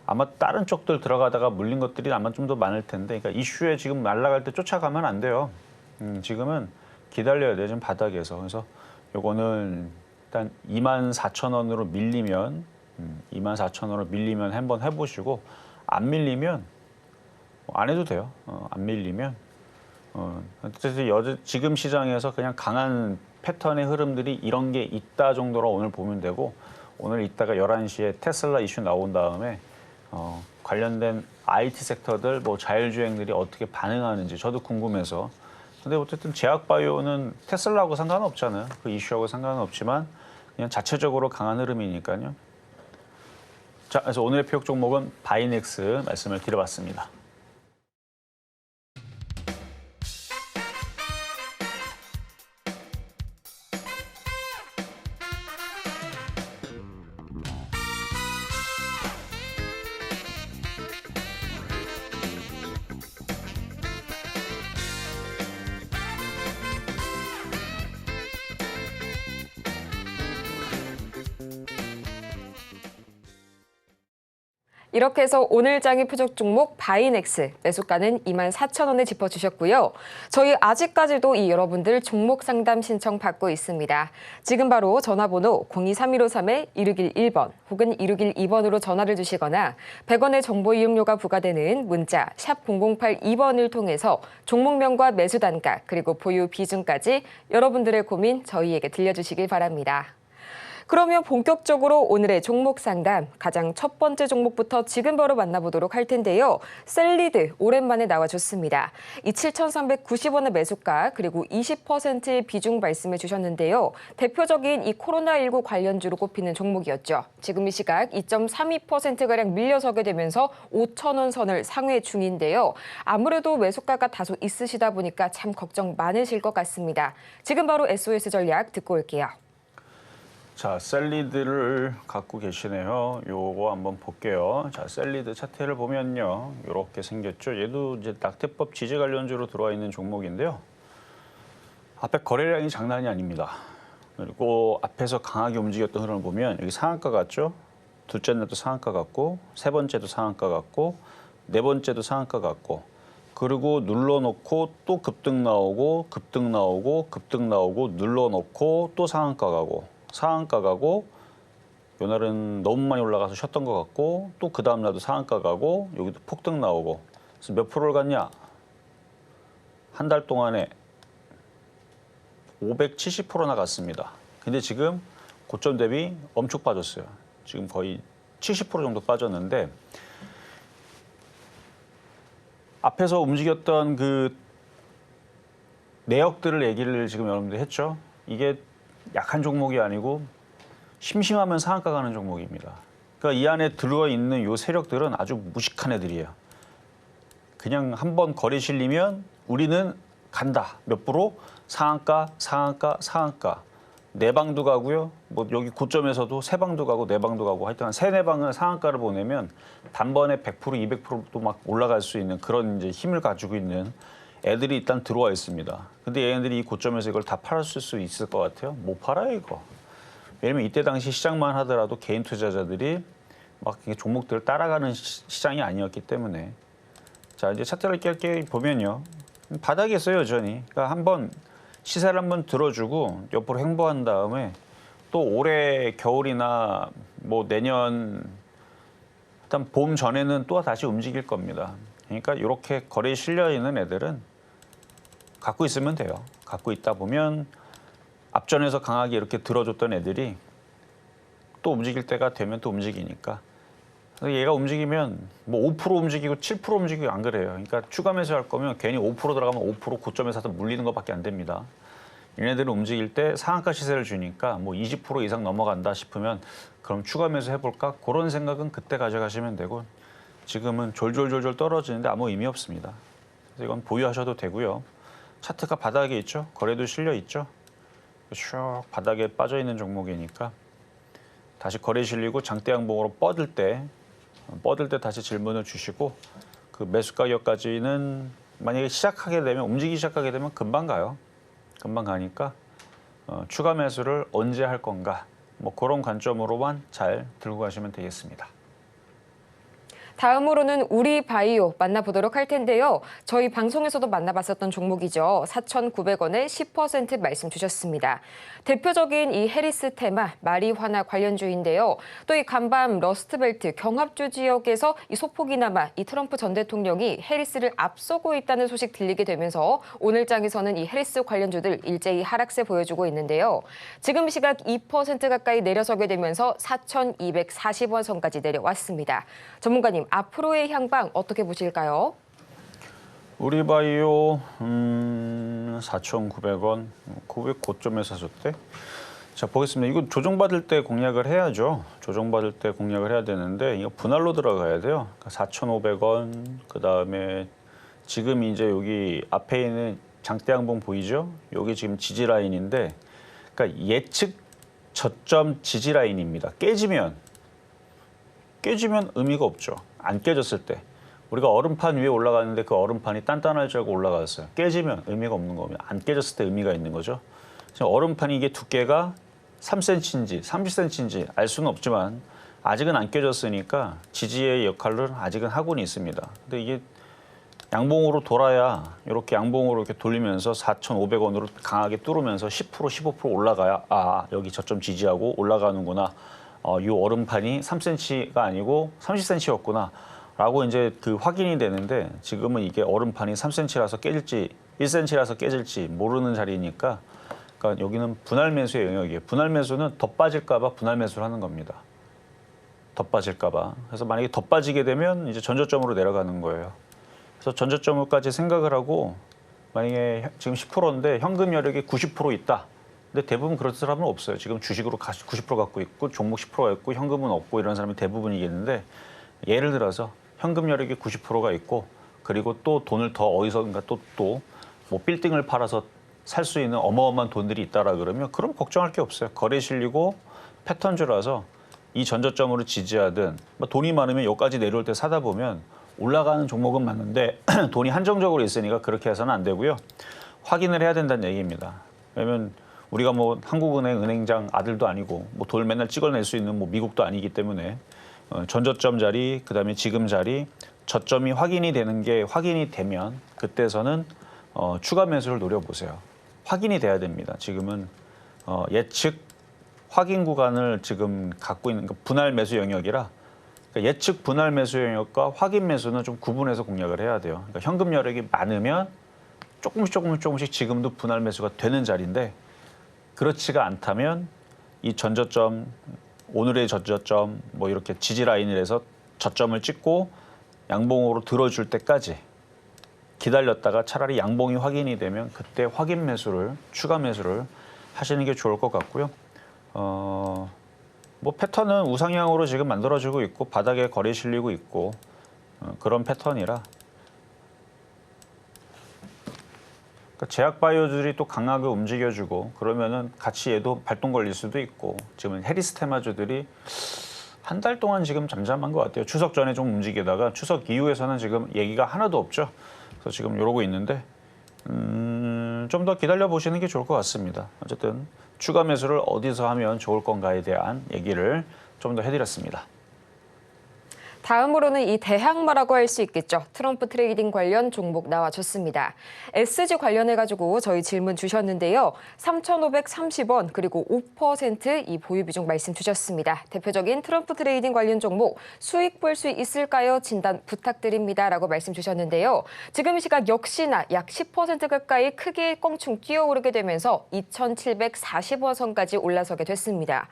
아마 다른 쪽들 들어가다가 물린 것들이 아마 좀 더 많을 텐데, 그러니까 이슈에 지금 날아갈 때 쫓아가면 안 돼요. 지금은 기다려야 돼요. 지금 바닥에서. 그래서 요거는 일단 24,000원으로 밀리면 24,000원으로 밀리면 한번 해보시고, 안 밀리면 안 해도 돼요. 안 밀리면 어쨌든 지금 시장에서 그냥 강한 패턴의 흐름들이 이런 게 있다 정도로 오늘 보면 되고, 오늘 이따가 11시에 테슬라 이슈 나온 다음에 관련된 IT 섹터들 뭐 자율주행들이 어떻게 반응하는지 저도 궁금해서. 근데 어쨌든 제약바이오는 테슬라하고 상관은 없잖아요. 그 이슈하고 상관은 없지만 그냥 자체적으로 강한 흐름이니까요. 자, 그래서 오늘의 표역 종목은 바이넥스 말씀을 드려봤습니다. 이렇게 해서 오늘 장의 표적 종목 바이넥스 매수가는 24,000원을 짚어주셨고요. 저희 아직까지도 이 여러분들 종목 상담 신청 받고 있습니다. 지금 바로 전화번호 023153-1611번 혹은 1612번으로 전화를 주시거나 100원의 정보 이용료가 부과되는 문자 샵 0082번을 통해서 종목명과 매수 단가 그리고 보유 비중까지 여러분들의 고민 저희에게 들려주시길 바랍니다. 그러면 본격적으로 오늘의 종목 상담, 가장 첫 번째 종목부터 지금 바로 만나보도록 할 텐데요. 셀리드 오랜만에 나와줬습니다. 이 7,390원의 매수가 그리고 20%의 비중 말씀해 주셨는데요. 대표적인 이 코로나19 관련주로 꼽히는 종목이었죠. 지금 이 시각 2.32%가량 밀려서게 되면서 5,000원 선을 상회 중인데요. 아무래도 매수가가 다소 있으시다 보니까 참 걱정 많으실 것 같습니다. 지금 바로 SOS 전략 듣고 올게요. 자, 셀리드를 갖고 계시네요. 요거 한번 볼게요. 자, 셀리드 차트를 보면요. 이렇게 생겼죠. 얘도 이제 낙태법 지지 관련주로 들어와 있는 종목인데요. 앞에 거래량이 장난이 아닙니다. 그리고 앞에서 강하게 움직였던 흐름을 보면 여기 상한가 같죠? 둘째 날도 상한가 같고, 세 번째도 상한가 같고, 네 번째도 상한가 같고, 그리고 눌러놓고 또 급등 나오고 급등 나오고 급등 나오고 눌러놓고 또 상한가 가고 요날은 너무 많이 올라가서 쉬었던 것 같고 또 그 다음 날도 상한가 가고 여기도 폭등 나오고 그래서 몇 프로를 갔냐? 한 달 동안에 570%나 갔습니다. 근데 지금 고점 대비 엄청 빠졌어요. 지금 거의 70% 정도 빠졌는데 앞에서 움직였던 그 내역들을 얘기를 지금 여러분들 했죠. 이게 약한 종목이 아니고 심심하면 상한가 가는 종목입니다. 그러니까 이 안에 들어가 있는 요 세력들은 아주 무식한 애들이에요. 그냥 한번 거래 실리면 우리는 간다. 몇 프로? 상한가, 상한가, 상한가. 네 방도 가고요. 뭐 여기 고점에서도 세 방도 가고 네 방도 가고 하여튼 한 세네 방은 상한가를 보내면 단번에 100%, 200%도 막 올라갈 수 있는 그런 이제 힘을 가지고 있는 애들이 일단 들어와 있습니다. 근데 얘네들이 이 고점에서 이걸 다 팔았을 수 있을 것 같아요? 못 팔아요, 이거. 왜냐면 이때 당시 시장만 하더라도 개인 투자자들이 막 종목들을 따라가는 시장이 아니었기 때문에. 자, 이제 차트를 이렇게 보면요. 바닥에 있어요, 여전히. 그러니까 한번 시세를 한번 들어주고 옆으로 횡보한 다음에 또 올해 겨울이나 뭐 내년 일단 봄 전에는 또 다시 움직일 겁니다. 그러니까 이렇게 거래에 실려 있는 애들은 갖고 있으면 돼요. 갖고 있다 보면 앞전에서 강하게 이렇게 들어줬던 애들이 또 움직일 때가 되면 또 움직이니까. 얘가 움직이면 뭐 5% 움직이고 7% 움직이고 안 그래요. 그러니까 추가 매수할 거면 괜히 5% 들어가면 5% 고점에서 물리는 것밖에 안 됩니다. 얘네들은 움직일 때 상한가 시세를 주니까 뭐 20% 이상 넘어간다 싶으면 그럼 추가 매수 해볼까? 그런 생각은 그때 가져가시면 되고 지금은 졸졸졸졸 떨어지는데 아무 의미 없습니다. 그래서 이건 보유하셔도 되고요. 차트가 바닥에 있죠. 거래도 실려 있죠. 슉 바닥에 빠져 있는 종목이니까 다시 거래 실리고 장대 양봉으로 뻗을 때 다시 질문을 주시고 그 매수 가격까지는 만약에 시작하게 되면 움직이기 시작하게 되면 금방 가요. 금방 가니까 추가 매수를 언제 할 건가 뭐 그런 관점으로만 잘 들고 가시면 되겠습니다. 다음으로는 우리바이오 만나보도록 할 텐데요. 저희 방송에서도 만나봤었던 종목이죠. 4,900원에 10% 말씀 주셨습니다. 대표적인 이 해리스 테마, 마리화나 관련주인데요. 또 이 간밤 러스트벨트 경합주 지역에서 이 소폭이나마 이 트럼프 전 대통령이 해리스를 앞서고 있다는 소식 들리게 되면서 오늘 장에서는 이 해리스 관련주들 일제히 하락세 보여주고 있는데요. 지금 시각 2% 가까이 내려서게 되면서 4,240원 선까지 내려왔습니다. 전문가님, 앞으로의 향방 어떻게 보실까요? 우리바이오 4,900원, 900 고점에 사셨대. 자, 보겠습니다. 이거 조정받을 때 공략을 해야죠. 조정받을 때 공략을 해야 되는데 이거 분할로 들어가야 돼요. 그러니까 4,500원, 그다음에 지금 이제 여기 앞에 있는 장대 양봉 보이죠? 여기 지금 지지 라인인데 그러니까 예측 저점 지지 라인입니다. 깨지면 의미가 없죠. 안 깨졌을 때. 우리가 얼음판 위에 올라가는데 그 얼음판이 단단할 줄 알고 올라갔어요. 깨지면 의미가 없는 겁니다. 안 깨졌을 때 의미가 있는 거죠. 지금 얼음판이 이게 두께가 3cm인지 30cm인지 알 수는 없지만 아직은 안 깨졌으니까 지지의 역할을 아직은 하고는 있습니다. 근데 이게 양봉으로 돌아야 이렇게 양봉으로 이렇게 돌리면서 4,500원으로 강하게 뚫으면서 10% 15% 올라가야 아 여기 저점 지지하고 올라가는구나. 이 얼음판이 3cm가 아니고 30cm였구나 라고 이제 그 확인이 되는데 지금은 이게 얼음판이 3cm라서 깨질지 1cm라서 깨질지 모르는 자리니까 그러니까 여기는 분할 매수의 영역이에요. 분할 매수는 더 빠질까 봐 분할 매수를 하는 겁니다. 더 빠질까 봐. 그래서 만약에 더 빠지게 되면 이제 전저점으로 내려가는 거예요. 그래서 전저점까지 생각을 하고 만약에 지금 10%인데 현금 여력이 90% 있다. 근데 대부분 그런 사람은 없어요. 지금 주식으로 90% 갖고 있고 종목 10%가 있고 현금은 없고 이런 사람이 대부분이겠는데 예를 들어서 현금 여력이 90%가 있고 그리고 또 돈을 더 어디선가 또 뭐 빌딩을 팔아서 살 수 있는 어마어마한 돈들이 있다라 그러면 그럼 걱정할 게 없어요. 거래 실리고 패턴주라서 이 전저점으로 지지하든 뭐 돈이 많으면 여기까지 내려올 때 사다 보면 올라가는 종목은 맞는데 돈이 한정적으로 있으니까 그렇게 해서는 안 되고요. 확인을 해야 된다는 얘기입니다. 왜냐면 우리가 뭐 한국은행 은행장 아들도 아니고 뭐 돈 맨날 찍어낼 수 있는 뭐 미국도 아니기 때문에 전저점 자리, 그다음에 지금 자리, 저점이 확인이 되면 그때서는 추가 매수를 노려보세요. 확인이 돼야 됩니다. 지금은 예측 확인 구간을 지금 갖고 있는 분할 매수 영역이라 그러니까 예측 분할 매수 영역과 확인 매수는 좀 구분해서 공략을 해야 돼요. 그러니까 현금 여력이 많으면 조금씩 지금도 분할 매수가 되는 자리인데 그렇지가 않다면 이 전저점, 오늘의 전저점 뭐 이렇게 지지 라인을 해서 저점을 찍고 양봉으로 들어줄 때까지 기다렸다가 차라리 양봉이 확인이 되면 그때 확인 매수를, 추가 매수를 하시는 게 좋을 것 같고요. 뭐 패턴은 우상향으로 지금 만들어지고 있고 바닥에 거래 실리고 있고 그런 패턴이라 그러니까 제약 바이오들이 또 강하게 움직여주고 그러면은 같이 얘도 발동 걸릴 수도 있고 지금 해리스 테마주들이 한 달 동안 지금 잠잠한 것 같아요. 추석 전에 좀 움직이다가 추석 이후에서는 지금 얘기가 하나도 없죠. 그래서 지금 이러고 있는데 좀 더 기다려 보시는 게 좋을 것 같습니다. 어쨌든 추가 매수를 어디서 하면 좋을 건가에 대한 얘기를 좀 더 해드렸습니다. 다음으로는 이 대항마라고 할 수 있겠죠. 트럼프 트레이딩 관련 종목 나와줬습니다. SG 관련해가지고 저희 질문 주셨는데요. 3,530원 그리고 5%이 보유 비중 말씀 주셨습니다. 대표적인 트럼프 트레이딩 관련 종목 수익 볼 수 있을까요? 진단 부탁드립니다. 라고 말씀 주셨는데요. 지금 시각 역시나 약 10% 가까이 크게 껑충 뛰어오르게 되면서 2,740원 선까지 올라서게 됐습니다.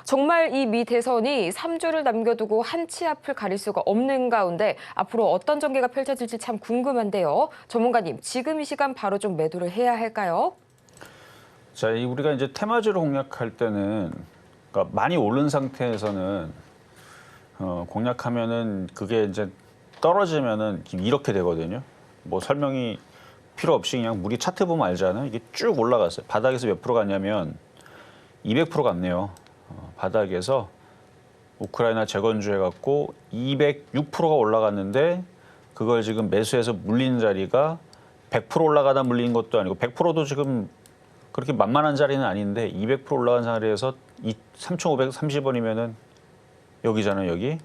정말 이 미 대선이 3주를 남겨두고 한치 앞을 가릴 수가 없는 가운데 앞으로 어떤 전개가 펼쳐질지 참 궁금한데요. 전문가님, 지금 이 시간 바로 좀 매도를 해야 할까요? 자, 우리가 이제 테마주를 공략할 때는 그러니까 많이 오른 상태에서는 공략하면은 그게 이제 떨어지면은 이렇게 되거든요. 뭐 설명이 필요 없이 그냥 우리 차트 보면 알잖아요. 이게 쭉 올라갔어요. 바닥에서 몇 프로 갔냐면 200% 갔네요. 바닥에서 우크라이나 재건주 해갖고 206%가 올라갔는데 그걸 지금 매수해서 물린 자리가 100% 올라가다 물린 것도 아니고 100%도 지금 그렇게 만만한 자리는 아닌데 200% 올라간 자리에서 3,530원이면은 여기잖아요, 여기.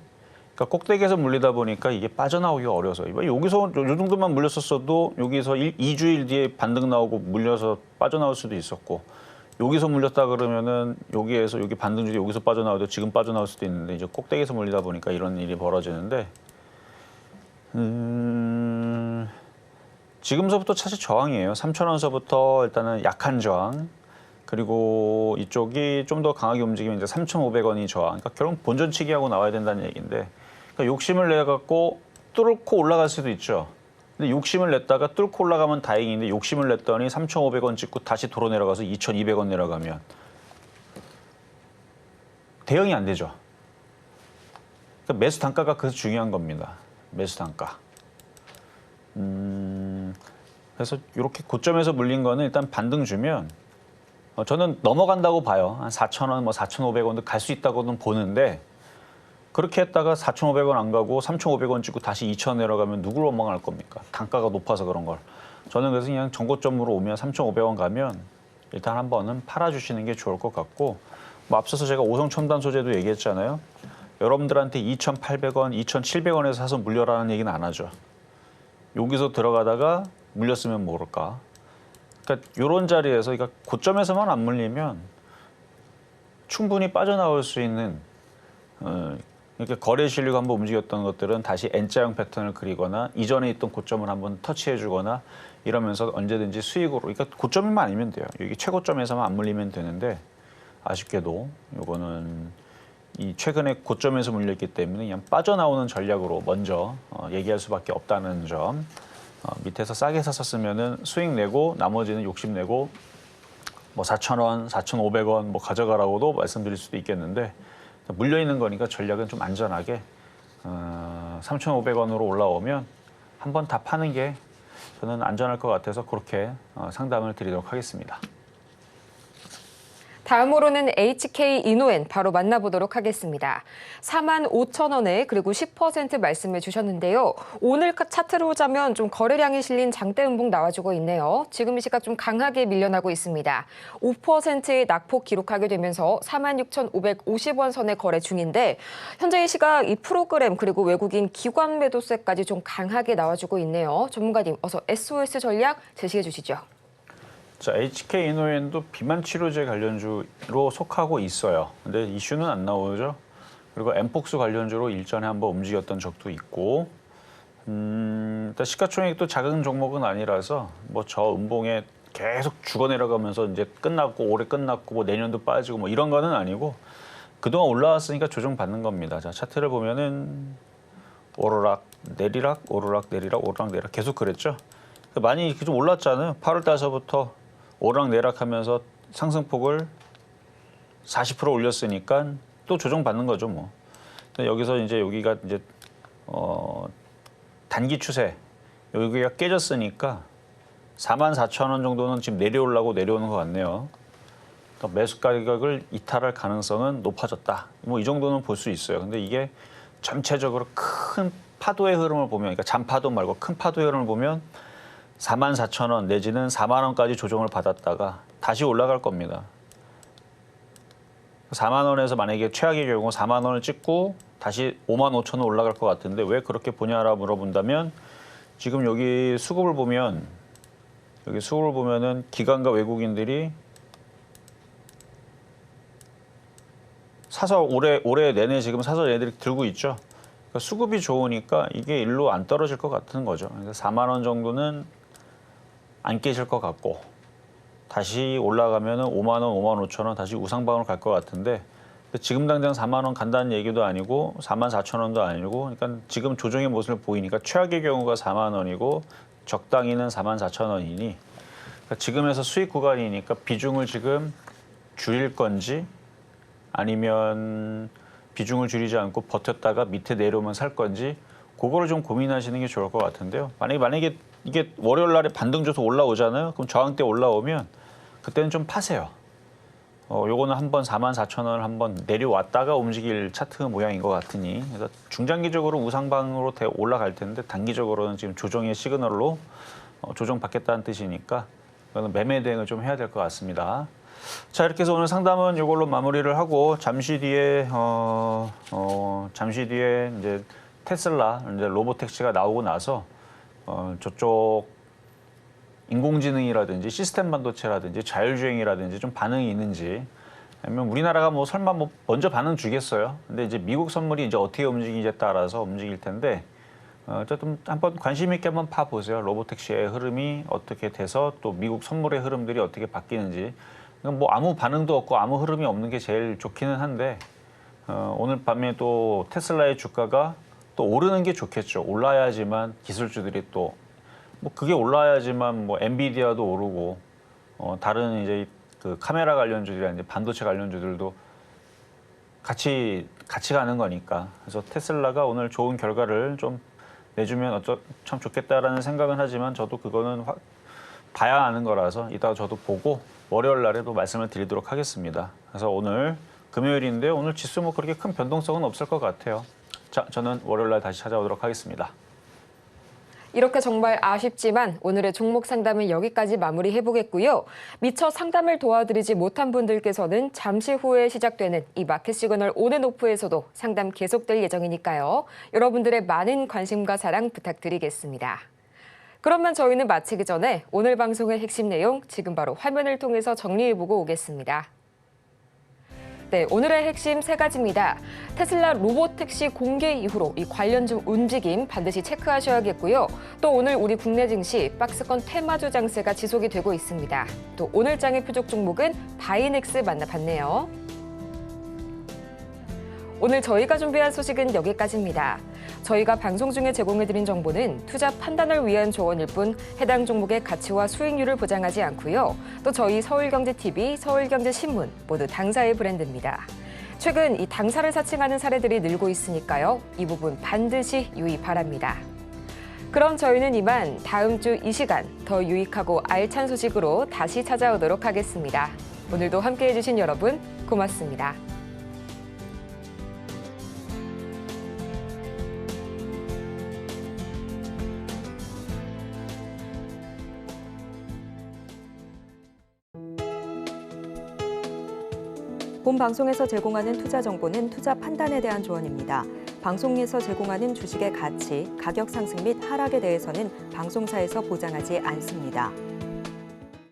그러니까 꼭대기에서 물리다 보니까 이게 빠져나오기가 어려서 여기서 요 정도만 물렸었어도 여기서 2주일 뒤에 반등 나오고 물려서 빠져나올 수도 있었고 여기서 물렸다 그러면은 여기에서 여기 반등 주에 여기서 빠져나와도 지금 빠져나올 수도 있는데 이제 꼭대기에서 물리다 보니까 이런 일이 벌어지는데 지금서부터 사실 저항이에요. 3,000원서부터 일단은 약한 저항 그리고 이쪽이 좀 더 강하게 움직이면 이제 3,500원이 저항. 그러니까 결국 본전치기하고 나와야 된다는 얘기인데 그러니까 욕심을 내 갖고 뚫고 올라갈 수도 있죠. 근데 욕심을 냈다가 뚫고 올라가면 다행인데 욕심을 냈더니 3,500원 찍고 다시 도로 내려가서 2,200원 내려가면 대응이 안 되죠. 그러니까 매수 단가가 그래서 중요한 겁니다. 매수 단가. 그래서 이렇게 고점에서 물린 거는 일단 반등 주면 저는 넘어간다고 봐요. 한 4,000원, 뭐 4,500원도 갈 수 있다고는 보는데 그렇게 했다가 4,500원 안 가고 3,500원 찍고 다시 2,000원 내려가면 누굴 원망할 겁니까? 단가가 높아서 그런 걸. 저는 그래서 그냥 전고점으로 오면 3,500원 가면 일단 한 번은 팔아주시는 게 좋을 것 같고 뭐 앞서서 제가 오성첨단 소재도 얘기했잖아요. 여러분들한테 2,800원, 2,700원에서 사서 물려라는 얘기는 안 하죠. 여기서 들어가다가 물렸으면 모를까. 그러니까 이런 자리에서 그러니까 고점에서만 안 물리면 충분히 빠져나올 수 있는 이렇게 거래 실리고 한번 움직였던 것들은 다시 N자형 패턴을 그리거나 이전에 있던 고점을 한번 터치해주거나 이러면서 언제든지 수익으로 그러니까 고점만 아니면 돼요. 여기 최고점에서만 안 물리면 되는데 아쉽게도 이거는 이 최근에 고점에서 물렸기 때문에 그냥 빠져나오는 전략으로 먼저 얘기할 수밖에 없다는 점. 밑에서 싸게 샀었으면은 수익 내고 나머지는 욕심 내고 뭐 4,000원, 4,500원 뭐 가져가라고도 말씀드릴 수도 있겠는데 물려 있는 거니까 전략은 좀 안전하게 3,500원으로 올라오면 한번 다 파는 게 저는 안전할 것 같아서 그렇게 상담을 드리도록 하겠습니다. 다음으로는 HK 이노엔 바로 만나보도록 하겠습니다. 45,000원에 그리고 10% 말씀해 주셨는데요. 오늘 차트로 보자면 좀 거래량이 실린 장대 음봉 나와주고 있네요. 지금 이 시각 좀 강하게 밀려나고 있습니다. 5%의 낙폭 기록하게 되면서 46,550원 선에 거래 중인데 현재 이 시각 이 프로그램 그리고 외국인 기관 매도세까지 좀 강하게 나와주고 있네요. 전문가님 어서 SOS 전략 제시해 주시죠. 자, HK 이노엔도 비만 치료제 관련주로 속하고 있어요. 근데 이슈는 안 나오죠. 그리고 엠폭스 관련주로 일전에 한번 움직였던 적도 있고, 일단 시가총액도 작은 종목은 아니라서 뭐 저 음봉에 계속 죽어 내려가면서 이제 끝났고 올해 끝났고 뭐 내년도 빠지고 뭐 이런 거는 아니고 그동안 올라왔으니까 조정 받는 겁니다. 자, 차트를 보면은 오르락 내리락 오르락 내리락 오르락 내리락 계속 그랬죠. 많이 좀 올랐잖아요. 8월 달서부터 오락내락하면서 상승폭을 40% 올렸으니까 또 조정받는 거죠, 뭐. 근데 여기서 이제 여기가 이제 단기 추세 여기가 깨졌으니까 44,000원 정도는 지금 내려오려고 내려오는 것 같네요. 그러니까 매수 가격을 이탈할 가능성은 높아졌다. 뭐 이 정도는 볼 수 있어요. 근데 이게 전체적으로 큰 파도의 흐름을 보면, 그러니까 잔파도 말고 큰 파도의 흐름을 보면 44,000원 내지는 4만 원까지 조정을 받았다가 다시 올라갈 겁니다. 4만 원에서 만약에 최악의 경우 4만 원을 찍고 다시 5만 5천 원 올라갈 것 같은데 왜 그렇게 보냐라 물어본다면 지금 여기 수급을 보면 여기 수급을 보면은 기관과 외국인들이 사서 올해 내내 지금 사서 얘들이 들고 있죠. 그러니까 수급이 좋으니까 이게 일로 안 떨어질 것 같은 거죠. 그래서 4만 원 정도는 안 깨질 것 같고 다시 올라가면은 5만 원, 5만 5천 원 다시 우상방으로 갈 것 같은데 지금 당장 4만 원 간다는 얘기도 아니고 4만 4천 원도 아니고 그러니까 지금 조정의 모습을 보이니까 최악의 경우가 4만 원이고 적당히는 4만 4천 원이니 그러니까 지금에서 수익 구간이니까 비중을 지금 줄일 건지 아니면 비중을 줄이지 않고 버텼다가 밑에 내려오면 살 건지 그거를 좀 고민하시는 게 좋을 것 같은데요. 만약에 이게 월요일 날에 반등 줘서 올라오잖아요. 그럼 저항 때 올라오면 그때는 좀 파세요. 요거는 한번 44,000원을 한번 내려왔다가 움직일 차트 모양인 것 같으니 그래서 중장기적으로 우상방으로 올라갈 텐데 단기적으로는 지금 조정의 시그널로 조정받겠다는 뜻이니까 이거는 매매 대응을 좀 해야 될 것 같습니다. 자, 이렇게 해서 오늘 상담은 이걸로 마무리를 하고 잠시 뒤에 이제 테슬라 이제 로보택시가 나오고 나서 저쪽 인공지능이라든지 시스템 반도체라든지 자율주행이라든지 좀 반응이 있는지 아니면 우리나라가 뭐 설마 뭐 먼저 반응 주겠어요. 근데 이제 미국 선물이 이제 어떻게 움직이냐에 따라서 움직일 텐데 좀 한번 관심 있게 한번 파보세요. 로보택시의 흐름이 어떻게 돼서 또 미국 선물의 흐름들이 어떻게 바뀌는지. 뭐 아무 반응도 없고 아무 흐름이 없는 게 제일 좋기는 한데 오늘 밤에 또 테슬라의 주가가 또 오르는 게 좋겠죠. 올라야지만 기술주들이 또 뭐 그게 올라야지만 뭐 엔비디아도 오르고 다른 이제 그 카메라 관련주들이나 이제 반도체 관련주들도 같이 가는 거니까. 그래서 테슬라가 오늘 좋은 결과를 좀 내주면 참 좋겠다라는 생각은 하지만 저도 그거는 봐야 하는 거라서 이따가 저도 보고 월요일 날에도 말씀을 드리도록 하겠습니다. 그래서 오늘 금요일인데 오늘 지수 뭐 그렇게 큰 변동성은 없을 것 같아요. 자, 저는 월요일 날 다시 찾아오도록 하겠습니다. 이렇게 정말 아쉽지만 오늘의 종목 상담은 여기까지 마무리해보겠고요. 미처 상담을 도와드리지 못한 분들께서는 잠시 후에 시작되는 이 마켓 시그널 온앤오프에서도 상담 계속될 예정이니까요. 여러분들의 많은 관심과 사랑 부탁드리겠습니다. 그러면 저희는 마치기 전에 오늘 방송의 핵심 내용 지금 바로 화면을 통해서 정리해보고 오겠습니다. 네, 오늘의 핵심 세 가지입니다. 테슬라 로보택시 공개 이후로 이 관련주 움직임 반드시 체크하셔야겠고요. 또 오늘 우리 국내 증시 박스권 테마주 장세가 지속이 되고 있습니다. 또 오늘 장의 표적 종목은 바이넥스 만나봤네요. 오늘 저희가 준비한 소식은 여기까지입니다. 저희가 방송 중에 제공해드린 정보는 투자 판단을 위한 조언일 뿐 해당 종목의 가치와 수익률을 보장하지 않고요. 또 저희 서울경제TV, 서울경제신문 모두 당사의 브랜드입니다. 최근 이 당사를 사칭하는 사례들이 늘고 있으니까요. 이 부분 반드시 유의 바랍니다. 그럼 저희는 이만 다음 주 이 시간 더 유익하고 알찬 소식으로 다시 찾아오도록 하겠습니다. 오늘도 함께해 주신 여러분 고맙습니다. 본 방송에서 제공하는 투자 정보는 투자 판단에 대한 조언입니다. 방송에서 제공하는 주식의 가치, 가격 상승 및 하락에 대해서는 방송사에서 보장하지 않습니다.